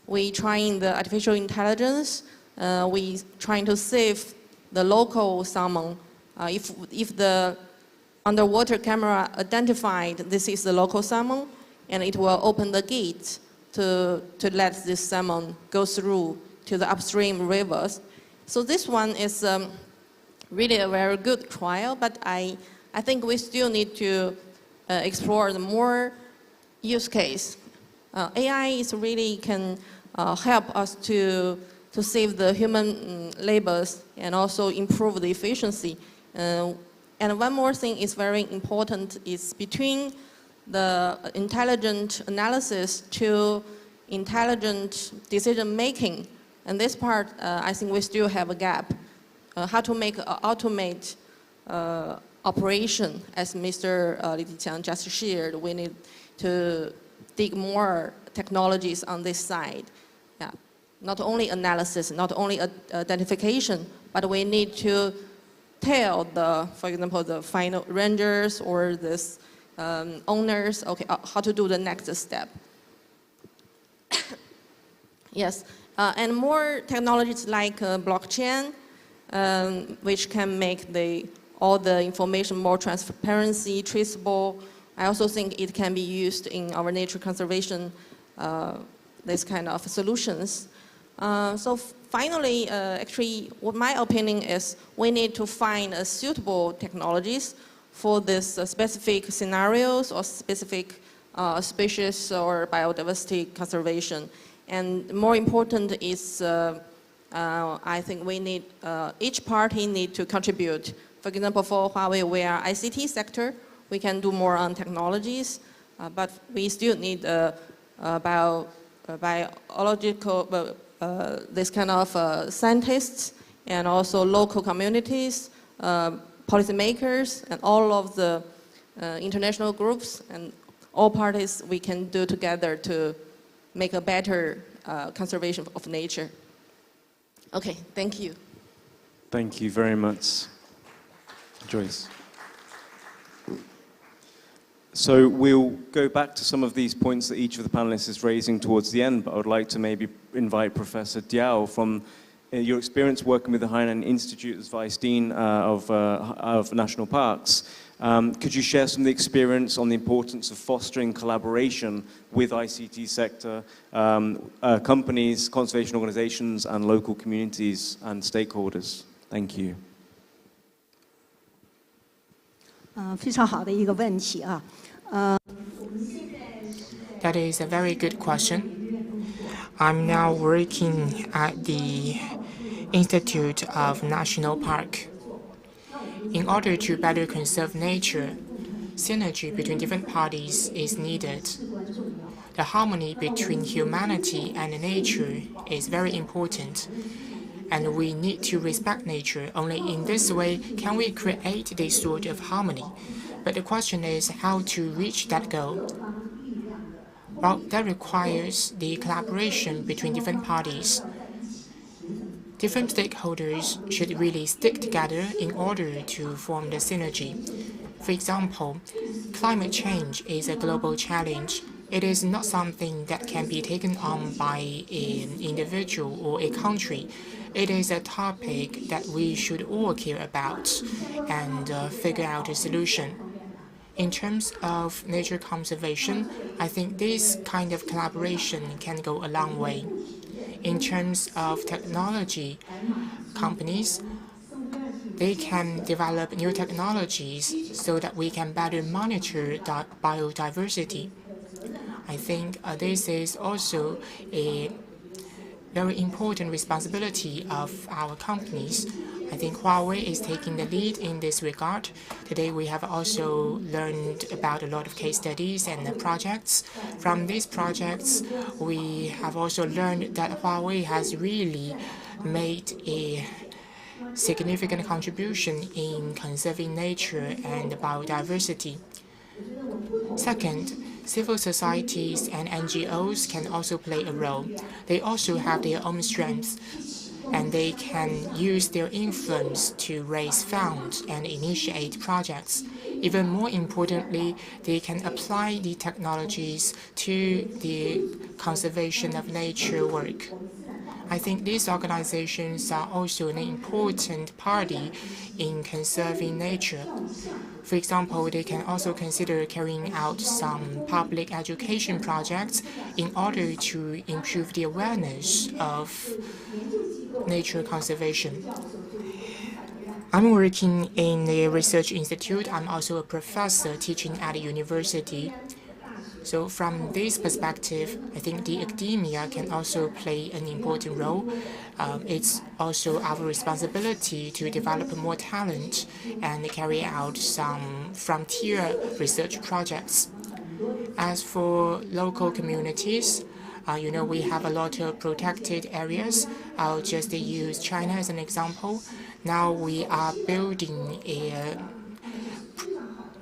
Speaker 10: We trying the artificial intelligence. We trying to save the local salmon. If the underwater camera identified this is the local salmon, and it will open the gate to let this salmon go through to the upstream rivers. So this one is really a very good trial, but I think we still need to explore the more use case. AI is really can help us to save the human labors and also improve the efficiency. And one more thing is very important is between the intelligent analysis to intelligent decision making. And this part, I think we still have a gap. How to make automate operation, as Mr. Li Jiqiang just shared, we need to dig more technologies on this side. Yeah. Not only analysis, not only identification, but we need to tell for example, the final rangers or this owners, how to do the next step. Yes, and more technologies like blockchain, which can make the all the information more transparency, traceable. I also think it can be used in our nature conservation, this kind of solutions. So finally, actually, what my opinion is we need to find suitable technologies for this specific scenarios or specific species or biodiversity conservation. And more important is, I think we need, each party need to contribute. For example, for Huawei, we are ICT sector, we can do more on technologies, but we still need biological, this kind of scientists and also local communities, policymakers, and all of the international groups and all parties we can do together to make a better conservation of nature. Okay, thank you.
Speaker 9: Thank you very much, Joyce. So we'll go back to some of these points that each of the panelists is raising towards the end, but I would like to maybe invite Professor Diao from your experience working with the Hainan Institute as Vice Dean of National Parks. Could you share some of the experience on the importance of fostering collaboration with ICT sector, companies, conservation organizations, and local communities and stakeholders? Thank you.
Speaker 11: 非常好的一个问题啊。
Speaker 8: That is a very good question. I'm now working at the Institute of National Park. In order to better conserve nature, synergy between different parties is needed. The harmony between humanity and nature is very important, and we need to respect nature. Only in this way can we create this sort of harmony. But the question is how to reach that goal. Well, that requires the collaboration between different parties. Different stakeholders should really stick together in order to form the synergy. For example, climate change is a global challenge. It is not something that can be taken on by an individual or a country. It is a topic that we should all care about and figure out a solution. In terms of nature conservation, I think this kind of collaboration can go a long way. In terms of technology, companies, they can develop new technologies so that we can better monitor biodiversity. I think this is also a very important responsibility of our companies. I think Huawei is taking the lead in this regard. Today we have also learned about a lot of case studies and projects. From these projects, we have also learned that Huawei has really made a significant contribution in conserving nature and biodiversity. Second, civil societies and NGOs can also play a role. They also have their own strengths, and they can use their influence to raise funds and initiate projects. Even more importantly, they can apply the technologies to the conservation of nature work. I think these organizations are also an important party in conserving nature. For example, they can also consider carrying out some public education projects in order to improve the awareness of nature conservation. I'm working in a research institute. I'm also a professor teaching at a university. So from this perspective, I think the academia can also play an important role. It's also our responsibility to develop more talent and carry out some frontier research projects. As for local communities, we have a lot of protected areas. I'll just use China as an example. Now we are building a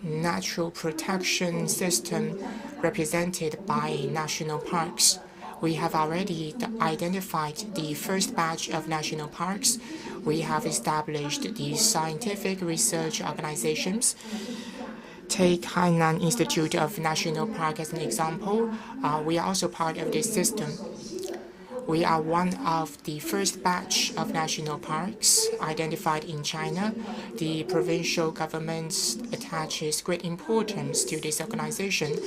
Speaker 8: natural protection system represented by national parks. We have already identified the first batch of national parks. We have established the scientific research organizations. Take Hainan Institute of National Park as an example. We are also part of this system. We are one of the first batch of national parks identified in China. The provincial government attaches great importance to this organization.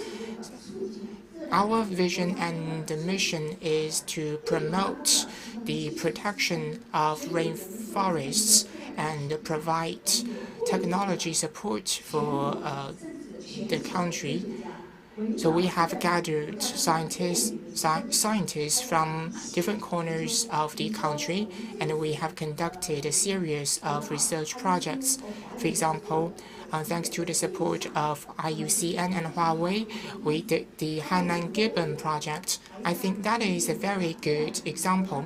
Speaker 8: Our vision and mission is to promote the protection of rainforests and provide technology support for the country. So we have gathered scientists from different corners of the country, and we have conducted a series of research projects. For example, thanks to the support of IUCN and Huawei, we did the Hainan Gibbon project. I think that is a very good example.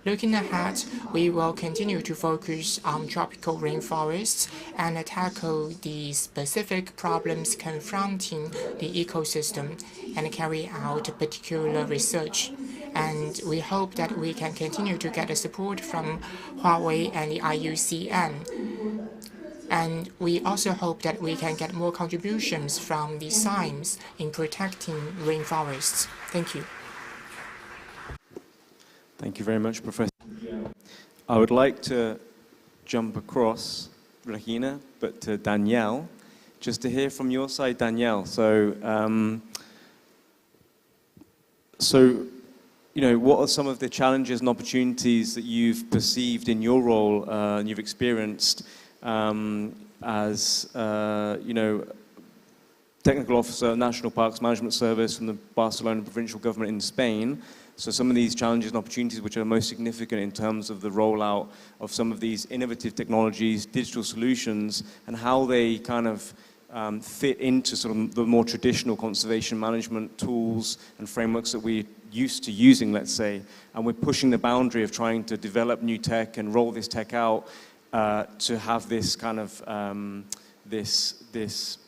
Speaker 8: Looking ahead, we will continue to focus on tropical rainforests and tackle the specific problems confronting the ecosystem and carry out particular research. And we hope that we can continue to get the support from Huawei and the IUCN. And we also hope that we can get more contributions from the science in protecting rainforests. Thank you.
Speaker 9: Thank you very much, Professor. I would like to jump across Regina, but to Danielle, just to hear from your side, Danielle. So, what are some of the challenges and opportunities that you've perceived in your role and you've experienced as, technical officer, National Parks Management Service from the Barcelona provincial government in Spain? So some of these challenges and opportunities which are most significant in terms of the rollout of some of these innovative technologies, digital solutions, and how they kind of fit into sort of the more traditional conservation management tools and frameworks that we're used to using, let's say. And we're pushing the boundary of trying to develop new tech and roll this tech out to have this kind of this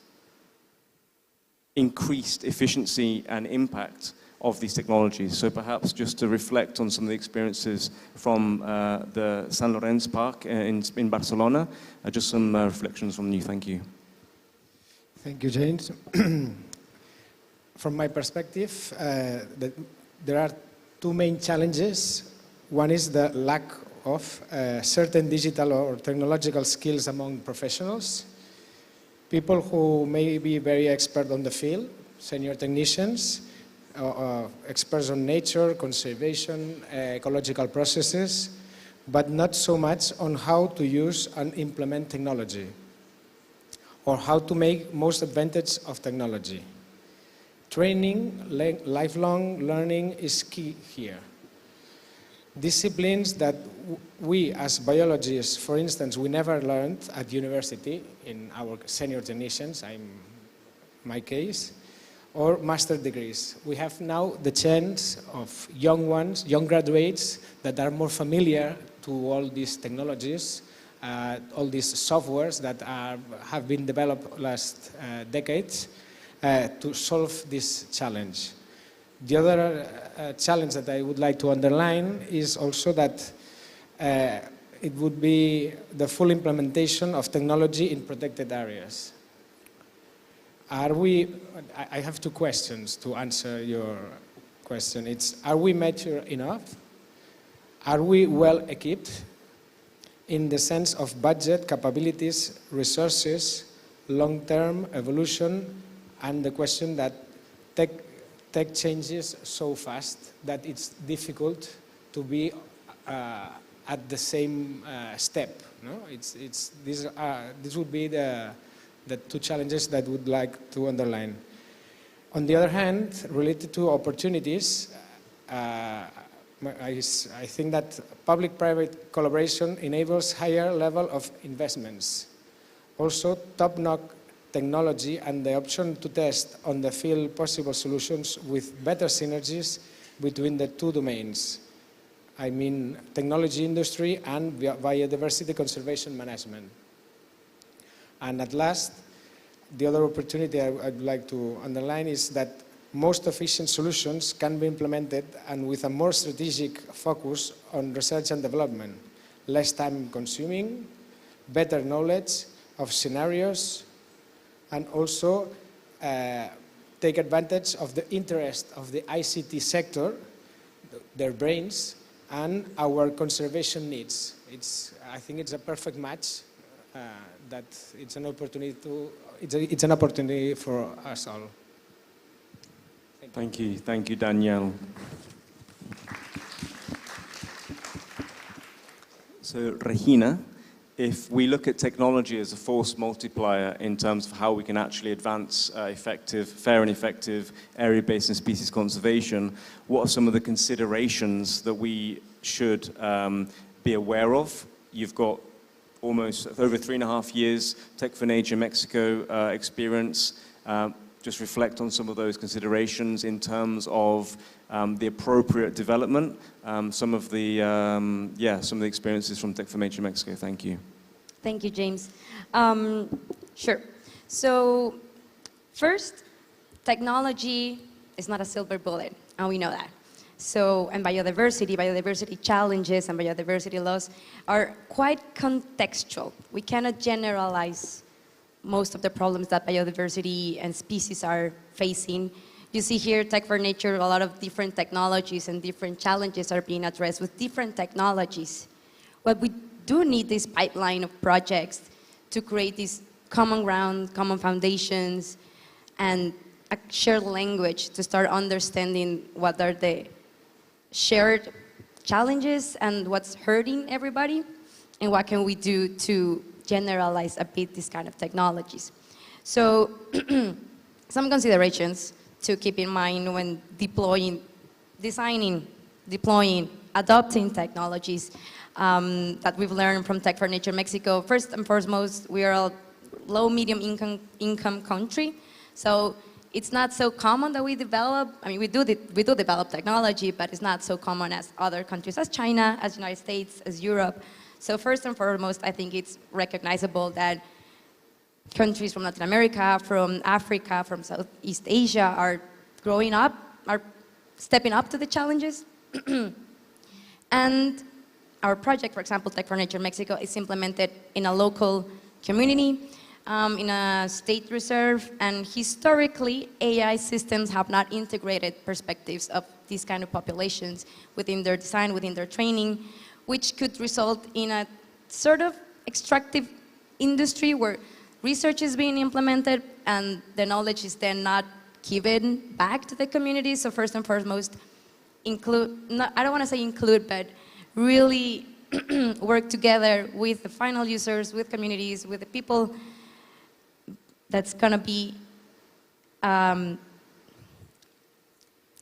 Speaker 9: increased efficiency and impact of these technologies. So perhaps just to reflect on some of the experiences from the San Lorenzo Park in Barcelona, just some reflections from you. Thank you.
Speaker 13: Thank you, James. From my perspective, there are two main challenges. One is the lack of certain digital or technological skills among professionals. People who may be very expert on the field, senior technicians, experts on nature, conservation, ecological processes, but not so much on how to use and implement technology or how to make most advantage of technology. Training, lifelong learning is key here. Disciplines that we as biologists, for instance, we never learned at university in our senior technicians, my case, or master degrees. We have now the chance of young ones, young graduates that are more familiar to all these technologies, all these softwares that have been developed last decades to solve this challenge. The other challenge that I would like to underline is also that it would be the full implementation of technology in protected areas. I have two questions to answer your question. Are we mature enough? Are we well equipped in the sense of budget, capabilities, resources, long-term evolution, and the question that tech changes so fast that it's difficult to be at the same step. No? This would be the two challenges that I would like to underline. On the other hand, related to opportunities, I think that public-private collaboration enables higher level of investments. Also, top-notch technology and the option to test on the field possible solutions with better synergies between the two domains. I mean, technology industry and biodiversity conservation management. And at last, the other opportunity I'd like to underline is that most efficient solutions can be implemented and with a more strategic focus on research and development, less time consuming, better knowledge of scenarios, and also take advantage of the interest of the ICT sector their brains and our conservation needs. I think it's a perfect match. That it's an opportunity it's an opportunity for us all.
Speaker 9: Thank you, Danielle. So, Regina, if we look at technology as a force multiplier in terms of how we can actually advance fair and effective area-based and species conservation, what are some of the considerations that we should be aware of? You've got almost over 3.5 years Tech4Nature Mexico experience. Just reflect on some of those considerations in terms of the appropriate development, some of the experiences from Tech4Nature Mexico. Thank you.
Speaker 12: Thank you, James. Sure. So first, technology is not a silver bullet, and we know that. So, and biodiversity challenges and biodiversity laws are quite contextual. We cannot generalize most of the problems that biodiversity and species are facing. You see here, Tech4Nature, a lot of different technologies and different challenges are being addressed with different technologies. But we do need this pipeline of projects to create this common ground, common foundations, and a shared language to start understanding what are the shared challenges and what's hurting everybody, and what can we do to generalize a bit these kind of technologies. So some considerations to keep in mind when designing, deploying, adopting technologies that we've learned from Tech4Nature Mexico. First and foremost, we are a low, medium income country. So it's not so common that we develop, I mean, we do develop technology, but it's not so common as other countries, as China, as United States, as Europe. So first and foremost, I think it's recognizable that countries from Latin America, from Africa, from Southeast Asia are growing up, are stepping up to the challenges. And our project, for example, Tech4Nature Mexico, is implemented in a local community, in a state reserve, and historically, AI systems have not integrated perspectives of these kind of populations within their design, within their training, which could result in a sort of extractive industry where research is being implemented and the knowledge is then not given back to the community. So first and foremost, I don't want to say include, but really work together with the final users, with communities, with the people that's going to be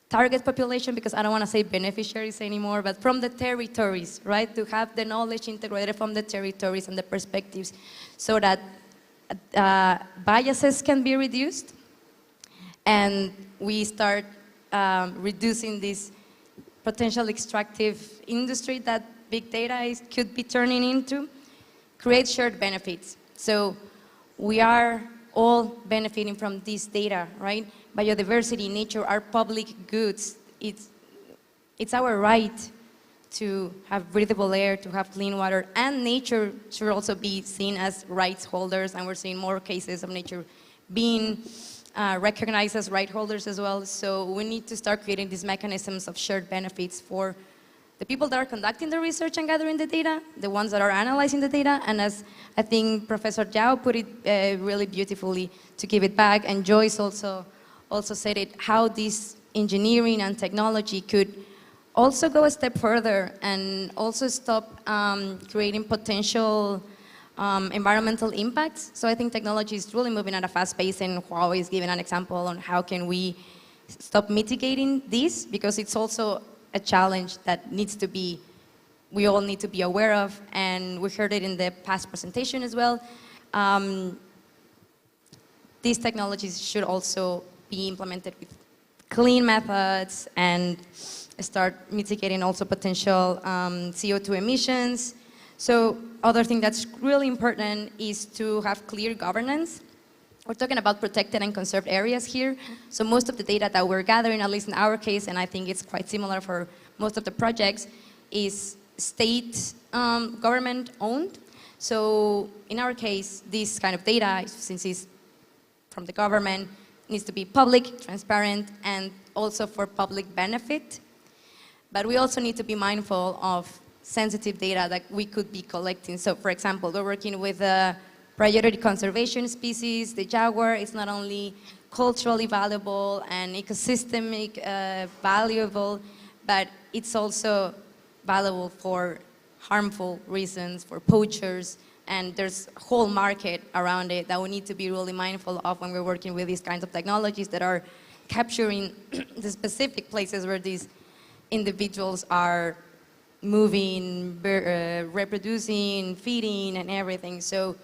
Speaker 12: target population, because I don't want to say beneficiaries anymore, but from the territories, right? To have the knowledge integrated from the territories and the perspectives so that biases can be reduced and we start reducing this potential extractive industry that big data could be turning into, create shared benefits. So we are all benefiting from this data, right? Biodiversity, nature are public goods. It's our right to have breathable air, to have clean water, and nature should also be seen as rights holders, and we're seeing more cases of nature being recognized as right holders as well. So we need to start creating these mechanisms of shared benefits for the people that are conducting the research and gathering the data, the ones that are analyzing the data, and as I think Professor Zhao put it really beautifully, to give it back, and Joyce also said it, how this engineering and technology could also go a step further and also stop creating potential environmental impacts. So I think technology is really moving at a fast pace, and Huawei is giving an example on how can we stop mitigating this, because it's also a challenge that we all need to be aware of, and we heard it in the past presentation as well. These technologies should also be implemented with clean methods and start mitigating also potential CO2 emissions. So other thing that's really important is to have clear governance. We're talking about protected and conserved areas here. So most of the data that we're gathering, at least in our case, and I think it's quite similar for most of the projects, is state government owned. So in our case, this kind of data, since it's from the government, needs to be public, transparent, and also for public benefit. But we also need to be mindful of sensitive data that we could be collecting. So for example, we're working with a priority conservation species. The jaguar is not only culturally valuable and ecosystemic valuable, but it's also valuable for harmful reasons, for poachers, and there's a whole market around it that we need to be really mindful of when we're working with these kinds of technologies that are capturing the specific places where these individuals are moving, reproducing, feeding, and everything. So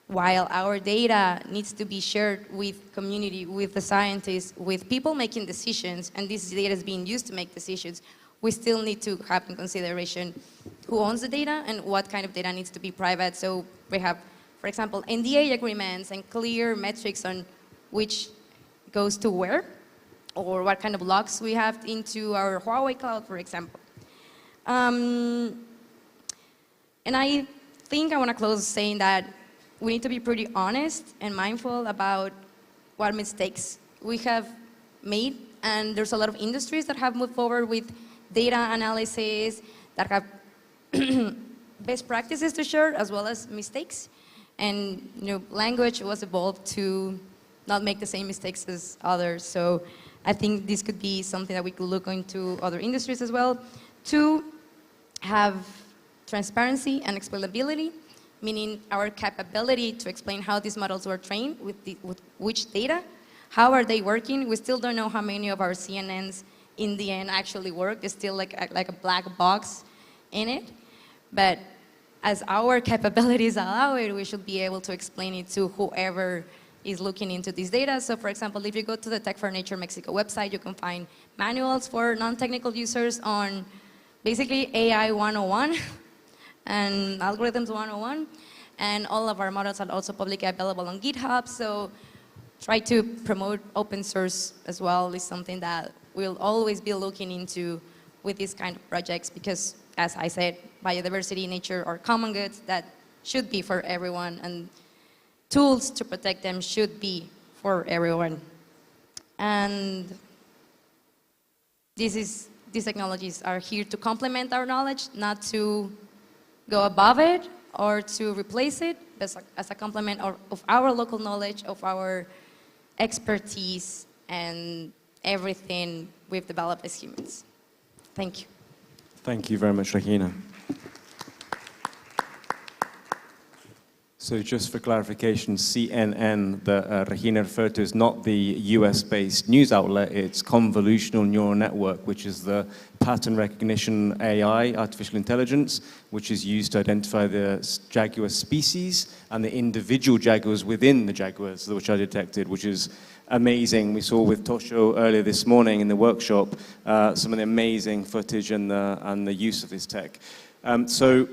Speaker 12: while our data needs to be shared with community, with the scientists, with people making decisions, and this data is being used to make decisions, we still need to have in consideration who owns the data and what kind of data needs to be private. So we have, for example, NDA agreements and clear metrics on which goes to where, or what kind of logs we have into our Huawei cloud, for example. And I think I want to close saying that we need to be pretty honest and mindful about what mistakes we have made. And there's a lot of industries that have moved forward with data analysis, that have best practices to share as well as mistakes. And language was evolved to not make the same mistakes as others. So I think this could be something that we could look into other industries as well. To have transparency and explainability, meaning our capability to explain how these models were trained, with which data, how are they working. We still don't know how many of our CNNs in the end actually work. There's still like a black box in it. But as our capabilities allow it, we should be able to explain it to whoever is looking into this data. So for example, if you go to the Tech4Nature Mexico website, you can find manuals for non-technical users on basically AI 101 and algorithms 101. And all of our models are also publicly available on GitHub. So try to promote open source as well is something that we'll always be looking into with these kind of projects, because as I said, biodiversity, nature are common goods that should be for everyone, and tools to protect them should be for everyone. And these technologies are here to complement our knowledge, not to go above it or to replace it, but as a complement of our local knowledge, of our expertise, and everything we've developed as humans. Thank you.
Speaker 9: Thank you very much, Regina. So just for clarification, CNN that Regina referred to is not the US-based news outlet, it's convolutional neural network, which is the pattern recognition AI, artificial intelligence, which is used to identify the jaguar species and the individual jaguars within the jaguars, which are detected, which is amazing. We saw with Tosho earlier this morning in the workshop some of the amazing footage and the use of this tech. So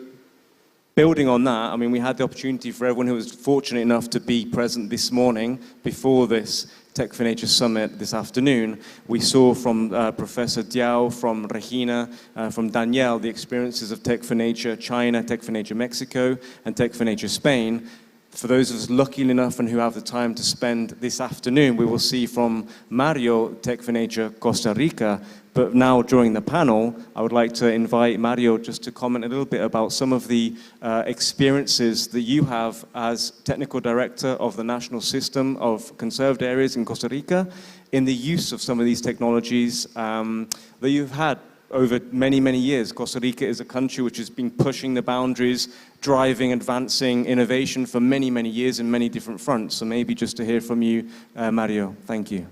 Speaker 9: building on that, I mean, we had the opportunity for everyone who was fortunate enough to be present this morning before this Tech4Nature Summit this afternoon. We saw from Professor Diao, from Regina, from Danielle, the experiences of Tech4Nature China, Tech4Nature Mexico, and Tech4Nature Spain. For those of us lucky enough and who have the time to spend this afternoon, we will see from Mario, Tech4Nature Costa Rica. But now during the panel, I would like to invite Mario just to comment a little bit about some of the experiences that you have as Technical Director of the National System of Conserved Areas in Costa Rica in the use of some of these technologies that you've had over many, many years. Costa Rica is a country which has been pushing the boundaries, driving, advancing innovation for many, many years in many different fronts. So maybe just to hear from you, Mario. Thank you.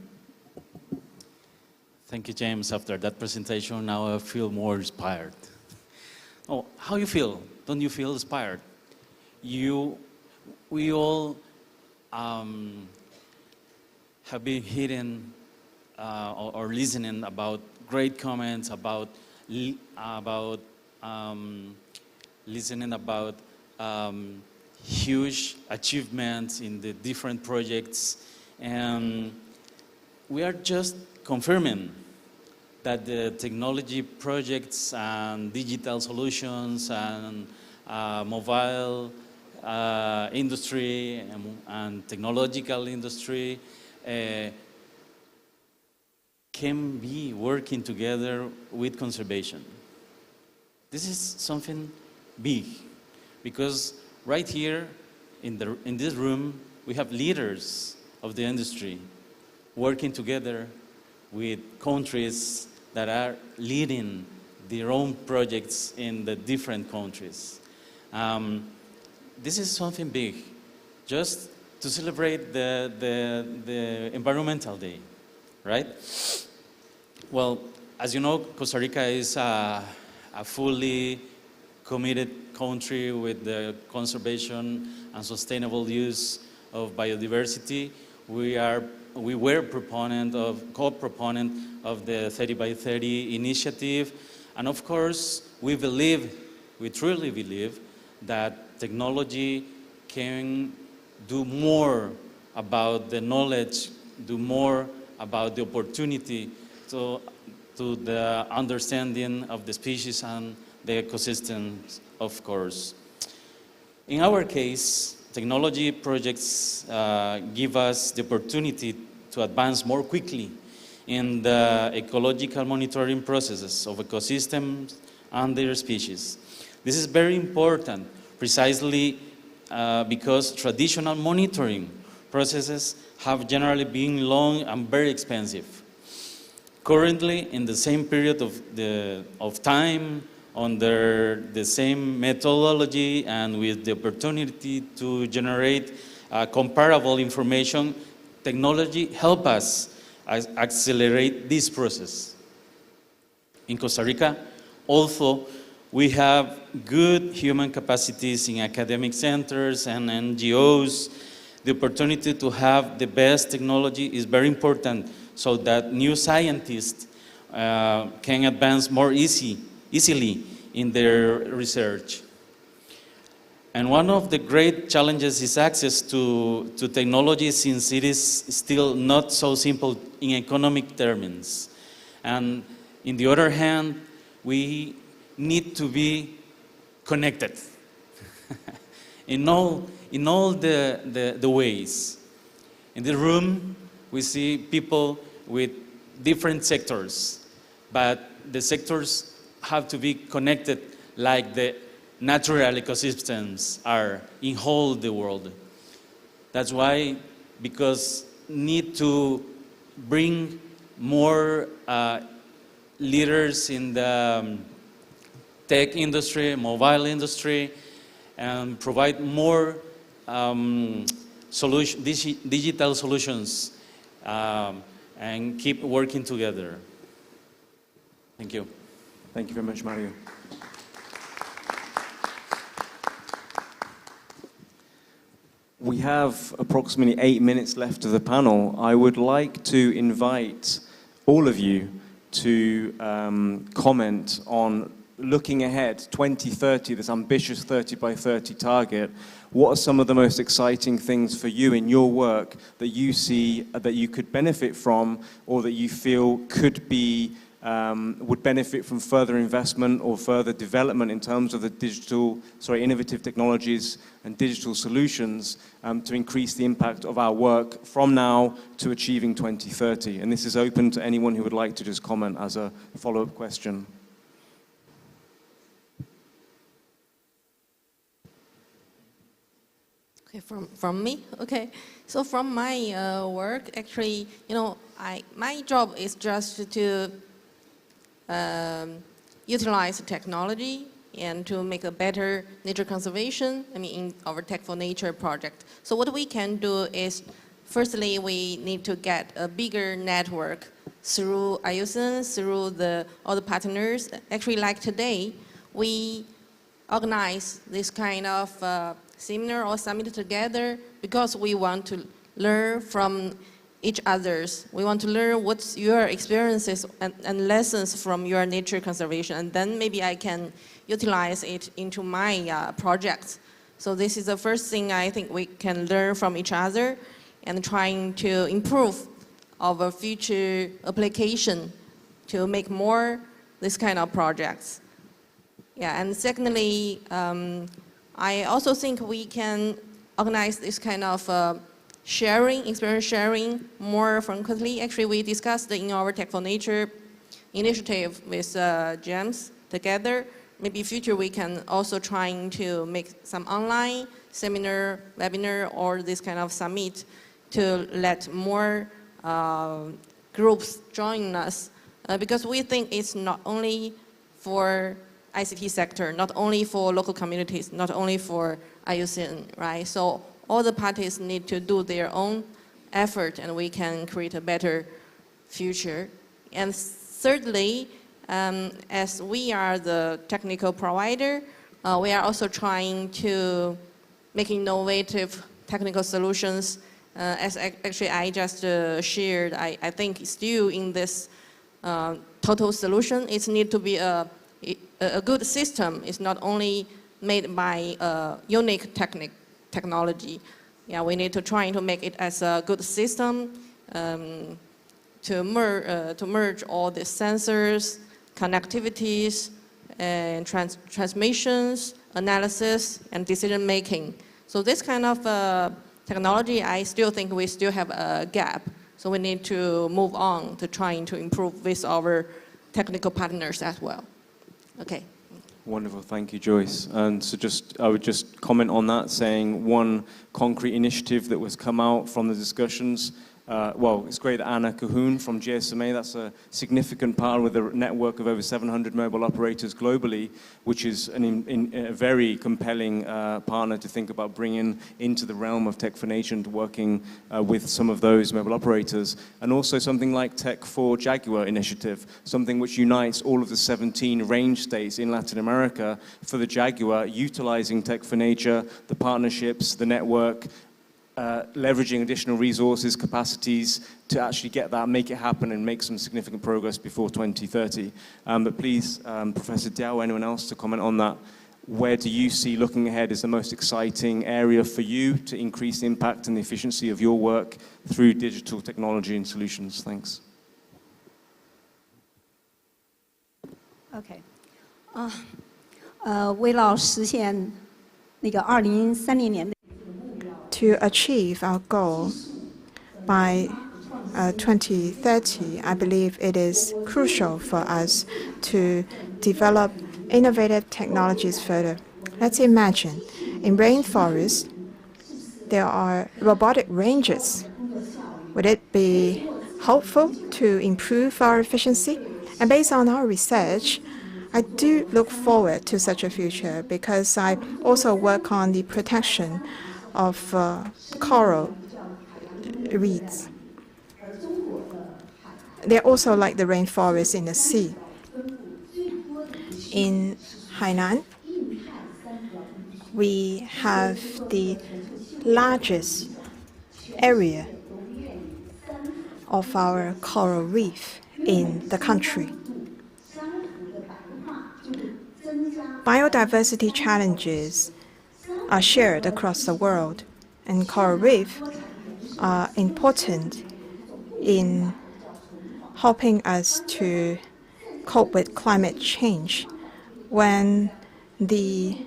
Speaker 14: Thank you, James. After that presentation, now I feel more inspired. Oh, how you feel? Don't you feel inspired? We all have been hearing or listening about great comments, about listening about huge achievements in the different projects, and we are just confirming that the technology projects and digital solutions and mobile industry and technological industry can be working together with conservation. This is something big, because right here in this room, we have leaders of the industry working together with countries that are leading their own projects in the different countries. This is something big, just to celebrate the Environmental Day, right? Well, as you know, Costa Rica is a fully committed country with the conservation and sustainable use of biodiversity. We were co-proponent of the 30 by 30 initiative. And of course, we truly believe that technology can do more about the knowledge, do more about the opportunity to the understanding of the species and the ecosystems, of course. In our case, technology projects give us the opportunity to advance more quickly in the ecological monitoring processes of ecosystems and their species. This is very important, precisely because traditional monitoring processes have generally been long and very expensive. Currently, in the same period of time, under the same methodology and with the opportunity to generate comparable information, technology helps us accelerate this process. In Costa Rica, also, we have good human capacities in academic centers and NGOs. The opportunity to have the best technology is very important so that new scientists can advance more easily in their research. And one of the great challenges is access to technology, since it is still not so simple in economic terms. And on the other hand, we need to be connected in all the ways. In the room, we see people with different sectors, but the sectors have to be connected like the natural ecosystems are in whole the world. That's why, because need to bring more leaders in the tech industry, mobile industry, and provide more digital solutions and keep working together. Thank you.
Speaker 9: Thank you very much, Mario. We have approximately 8 minutes left of the panel. I would like to invite all of you to comment on looking ahead, 2030, this ambitious 30 by 30 target. What are some of the most exciting things for you in your work that you see that you could benefit from, or that you feel could be would benefit from further investment or further development in terms of the innovative technologies and digital solutions to increase the impact of our work from now to achieving 2030? And this is open to anyone who would like to just comment as a follow-up question.
Speaker 10: Okay, from me? Okay. So from my work, actually, my job is just to utilize technology and to make a better nature conservation, in our Tech4Nature project. So what we can do is, firstly, we need to get a bigger network through IUCN, through all the partners. Actually, like today, we organize this kind of seminar or summit together because we want to learn from each other's. We want to learn what's your experiences and lessons from your nature conservation, and then maybe I can utilize it into my projects. So this is the first thing I think we can learn from each other and trying to improve our future application to make more this kind of projects. Yeah, and secondly, I also think we can organize this kind of sharing, experience sharing more frequently. Actually, we discussed in our Tech4Nature initiative with GEMS together. Maybe future we can also trying to make some online seminar, webinar, or this kind of summit to let more groups join us. Because we think it's not only for ICT sector, not only for local communities, not only for IUCN, right? So all the parties need to do their own effort and we can create a better future. And thirdly, as we are the technical provider, we are also trying to make innovative technical solutions. As actually I just shared, I think still in this total solution, it needs to be a good system. It's not only made by unique technology. Yeah, we need to try to make it as a good system to merge all the sensors, connectivities, and transmissions, analysis, and decision making. So this kind of technology, I still think we still have a gap. So we need to move on to trying to improve with our technical partners as well. Okay.
Speaker 9: Wonderful, thank you, Joyce. And so I would just comment on that, saying one concrete initiative that was come out from the discussions. Well, it's great that Anna Cahoon from GSMA, that's a significant part with a network of over 700 mobile operators globally, which is a very compelling partner to think about bringing into the realm of Tech4Nature and working with some of those mobile operators. And also something like Tech4Jaguar initiative, something which unites all of the 17 range states in Latin America for the Jaguar, utilizing Tech4Nature, the partnerships, the network, leveraging additional resources, capacities to actually get that, make it happen and make some significant progress before 2030. But please, Professor Diao, anyone else to comment on that? Where do you see looking ahead is the most exciting area for you to increase the impact and the efficiency of your work through digital technology and solutions? Thanks.
Speaker 11: OK， 为了实现那个2030年的。
Speaker 3: To achieve our goal by 2030, I believe it is crucial for us to develop innovative technologies further. Let's imagine, in rainforests, there are robotic rangers. Would it be helpful to improve our efficiency? And based on our research, I do look forward to such a future because I also work on the protection of coral reefs. They're also like the rainforest in the sea. In Hainan, we have the largest area of our coral reef in the country. Biodiversity challenges are shared across the world, and coral reef are important in helping us to cope with climate change. When the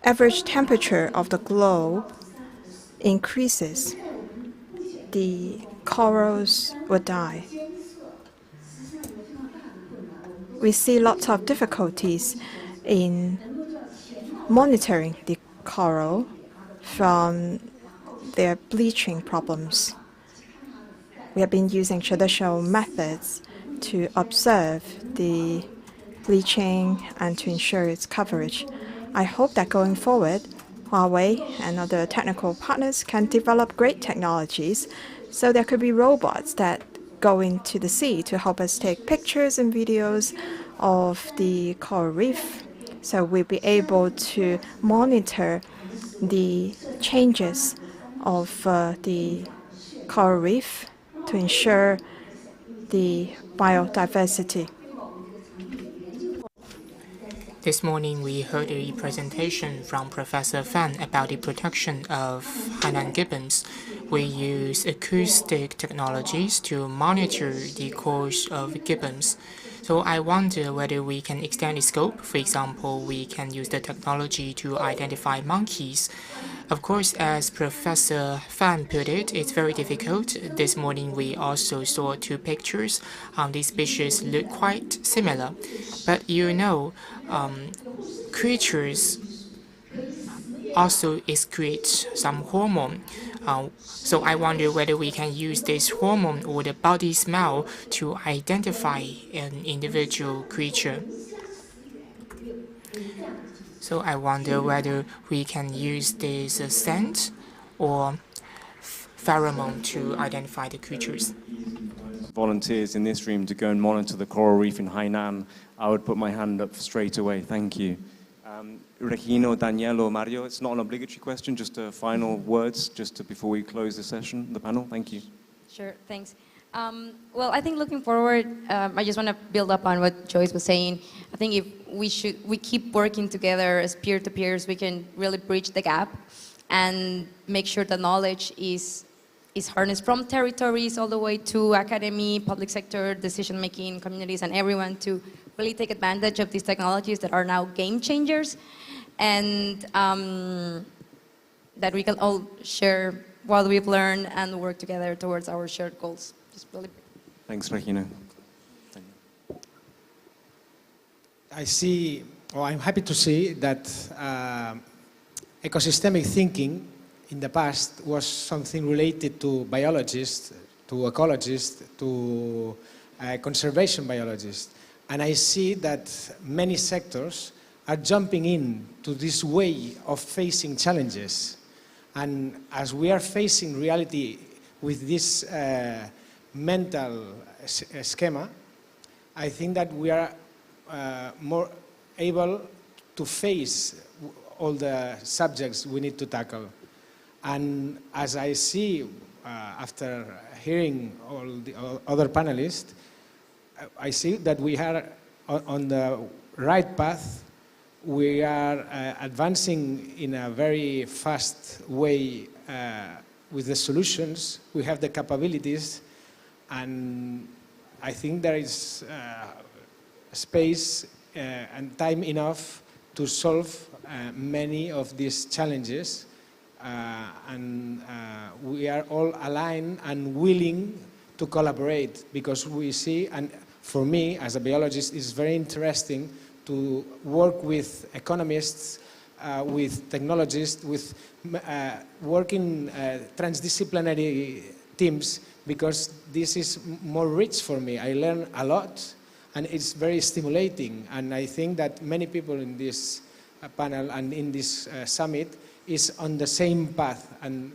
Speaker 3: average temperature of the globe increases, the corals will die. We see lots of difficulties in monitoring the coral from their bleaching problems. We have been using traditional methods to observe the bleaching and to ensure its coverage. I hope that going forward, Huawei and other technical partners can develop great technologies so there could be robots that go into the sea to help us take pictures and videos of the coral reef. So we'll be able to monitor the changes of the coral reef to ensure the biodiversity.
Speaker 8: This morning, we heard a presentation from Professor Fan about the protection of Hainan gibbons. We use acoustic technologies to monitor the course of gibbons. So I wonder whether we can extend the scope. For example, we can use the technology to identify monkeys. Of course, as Professor Fan put it, it's very difficult. This morning we also saw two pictures. These species look quite similar. But you know, creatures also excrete some hormone. So I wonder whether we can use this hormone or the body smell to identify an individual creature. So I wonder whether we can use this scent or pheromone to identify the creatures.
Speaker 9: Volunteers in this room to go and monitor the coral reef in Hainan, I would put my hand up straight away. Thank you. Regino, Danielle, or Mario, it's not an obligatory question, just final words before we close the session, the panel. Thank you.
Speaker 12: Sure, thanks. Well, I think looking forward, I just want to build up on what Joyce was saying. I think if we keep working together as peer-to-peers, we can really bridge the gap and make sure the knowledge is harnessed from territories all the way to academy, public sector, decision-making, communities, and everyone to really take advantage of these technologies that are now game changers, and that we can all share what we've learned and work together towards our shared goals. Just really.
Speaker 9: Thanks, Regina.
Speaker 13: I'm happy to see that ecosystemic thinking in the past was something related to biologists, to ecologists, to conservation biologists. And I see that many sectors are jumping in to this way of facing challenges. And as we are facing reality with this mental schema, I think that we are more able to face all the subjects we need to tackle. And as I see, after hearing all the other panelists, I see that we are on the right path. We are advancing in a very fast way with the solutions. We have the capabilities, and I think there is space and time enough to solve many of these challenges. And we are all aligned and willing to collaborate, because we see, and for me as a biologist, it's very interesting to work with economists, with technologists, with working transdisciplinary teams, because this is more rich for me. I learn a lot, and it's very stimulating. And I think that many people in this panel and in this summit is on the same path. And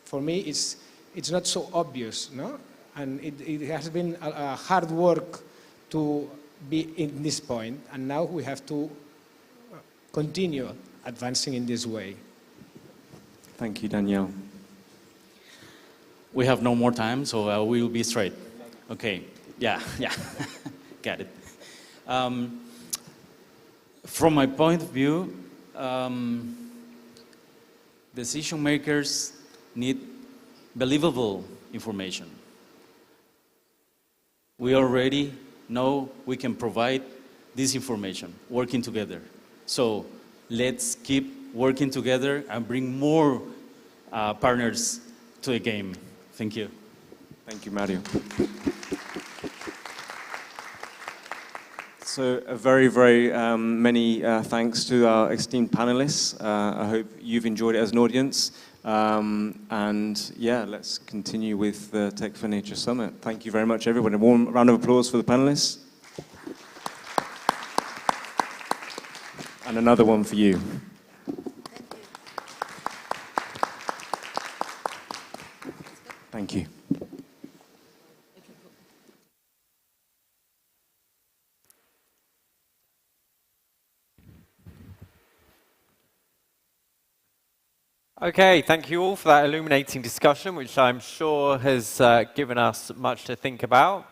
Speaker 13: for me, it's not so obvious, no? And it has been a hard work to be in this point, and now we have to continue advancing in this way.
Speaker 9: Thank you, Danielle.
Speaker 14: We have no more time, so we will be straight. Okay, yeah, got it. From my point of view, decision makers need believable information. We already know we can provide this information, working together. So let's keep working together and bring more partners to the game. Thank you.
Speaker 9: Thank you, Mario. So a very, very many thanks to our esteemed panelists. I hope you've enjoyed it as an audience. And yeah, let's continue with the Tech4Nature Summit. Thank you very much, everyone. A warm round of applause for the panelists. And another one for you. Thank you.
Speaker 1: Okay, thank you all for that illuminating discussion, which I'm sure has given us much to think about.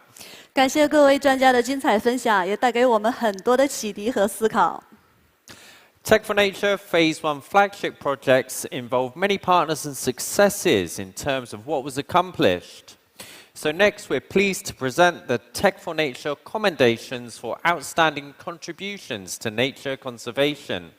Speaker 2: 感谢各位专家的精彩分享，也带给我们很多的启迪和思考。
Speaker 1: Tech4Nature Phase 1 flagship projects involve many partners and successes in terms of what was accomplished. So next, we're pleased to present the Tech4Nature commendations for outstanding contributions to nature conservation.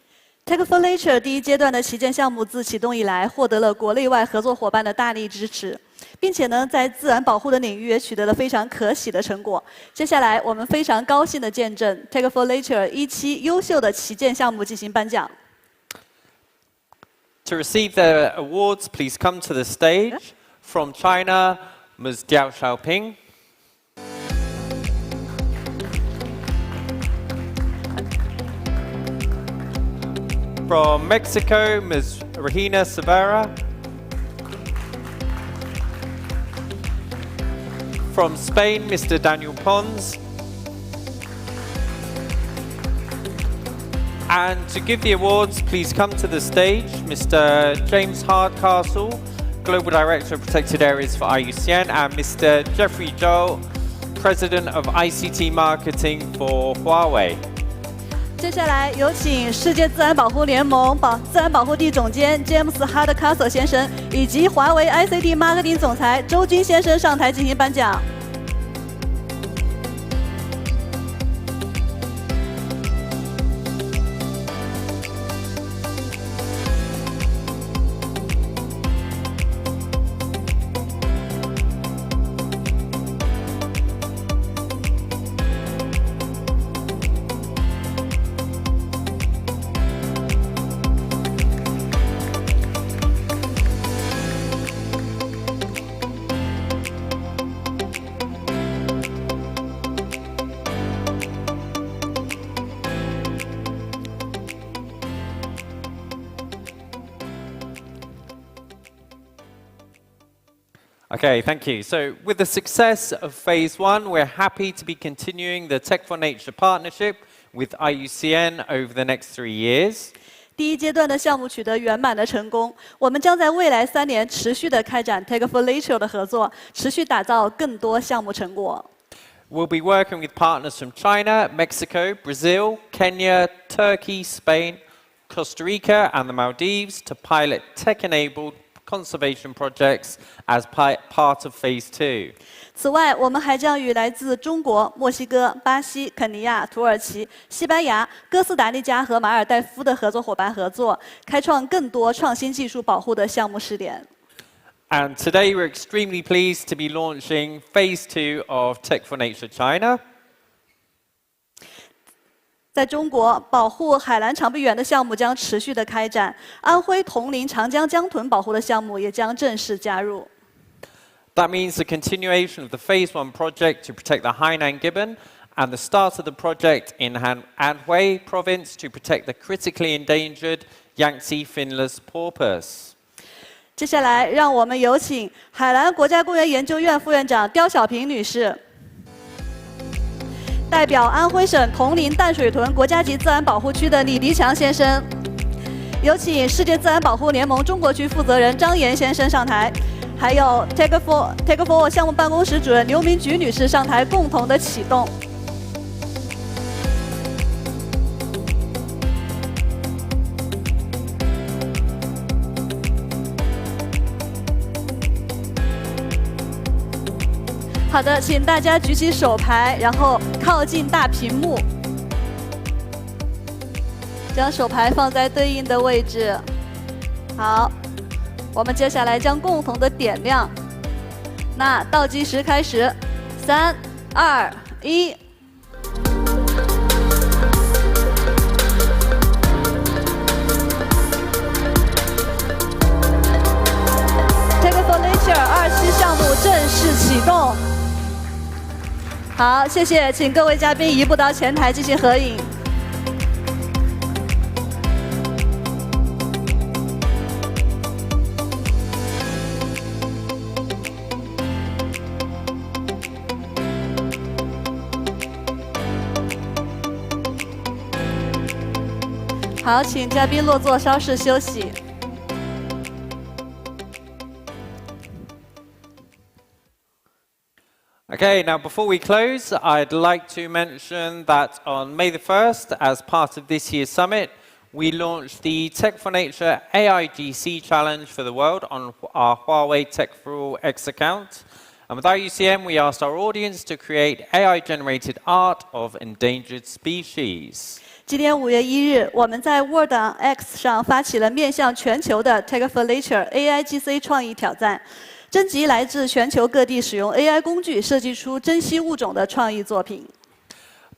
Speaker 2: Tech4Nature 第一阶段的旗舰项目自启动以来，获得了国内外合作伙伴的大力支持，并且呢，在自然保护的领域也取得了非常可喜的成果。接下来，我们非常高兴地见证 Tech4Nature 一期优秀的旗舰项目进行颁奖。
Speaker 1: To receive their awards, please come to the stage. From China, Ms. Diao Xiaoping. From Mexico, Ms. Regina Severa. From Spain, Mr. Daniel Pons. And to give the awards, please come to the stage, Mr. James Hardcastle, Global Director of Protected Areas for IUCN, and Mr. Jeffrey Zhou, President of ICT Marketing for Huawei.
Speaker 2: 接下来有请世界自然保护联盟自然保护地总监 James Hardcastle 先生以及华为 ICT Marketing 总裁周军先生上台进行颁奖。
Speaker 1: Okay, thank you. So with the success of Phase 1, we're happy to be continuing the Tech4Nature partnership with IUCN over the next 3 years.
Speaker 2: 第一阶段的项目取得圆满的成功，我们将在未来3年持续地开展 Tech4Nature 的合作，持续打造更多项目成果。
Speaker 1: We'll be working with partners from China, Mexico, Brazil, Kenya, Turkey, Spain, Costa Rica, and the Maldives to pilot tech-enabled conservation projects as part of Phase 2.
Speaker 2: 此外，我们还将与来自中国、墨西哥、巴西、肯尼亚、土耳其、西班牙、哥斯达黎加和马尔代夫的合作伙伴合作，开创更多创新技术保护的项目试点。
Speaker 1: And today we're extremely pleased to be launching Phase 2 of Tech4Nature China.
Speaker 2: 在中国，保护海蓝长臂猿的项目将持续的开展，安徽铜陵长江江豚保护的项目也将正式加入。
Speaker 1: That means the continuation of the Phase 1 project to protect the Hainan gibbon and the start of the project in Anhui province to protect the critically endangered Yangtze finless porpoise.
Speaker 2: 接下来，让我们有请海蓝国家公园研究院副院长刁小平女士，代表安徽省铜陵淡水豚国家级自然保护区的李迪强先生，有请世界自然保护联盟中国区负责人张岩先生上台，还有 Tech4 项目办公室主任刘明菊女士上台共同的启动。好的，请大家举起手牌，然后靠近大屏幕，将手牌放在对应的位置。好，我们接下来将共同的点亮。那倒计时开始，3、2、1。Tech4Nature 2期项目正式启动。好，谢谢，请各位嘉宾移步到前台进行合影。好，请嘉宾落座，稍事休息。
Speaker 1: Okay, now before we close, I'd like to mention that on May the 1st, as part of this year's summit, we launched the Tech4Nature AIGC Challenge for the world on our Huawei Tech4X account. And with IUCN, we asked our audience to create AI-generated art of endangered species.
Speaker 2: 今天5月1日，我们在 Word on X 上发起了面向全球的 Tech4Nature AIGC 创意挑战，征集来自全球各地使用 AI 工具设计出珍稀物种的创意作品。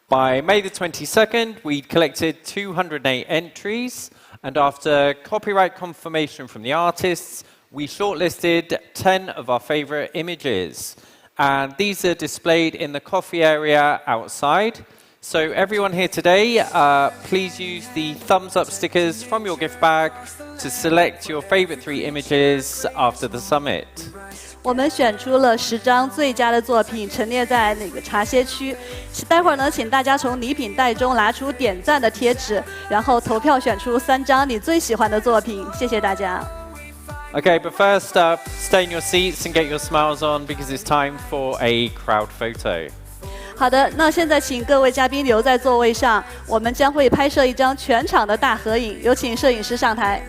Speaker 1: By May the 22nd, we'd collected 208 entries, and after copyright confirmation from the artists, we shortlisted 10 of our favorite images. And these are displayed in the coffee area outside. So everyone here today, please use the thumbs up stickers from your gift bag to select your favorite 3 images after the summit.
Speaker 2: 我们选出了10张最佳的作品，陈列在那个茶歇区。待会儿呢，请大家从礼品袋中拿出点赞的贴纸，然后投票选出3张你最喜欢的作品。谢谢大家。
Speaker 1: Okay, but first, stay in your seats and get your smiles on because it's time for a crowd photo.
Speaker 2: 好的，那现在请各位嘉宾留在座位上，我们将会拍摄一张全场的大合影，有请摄影师上台。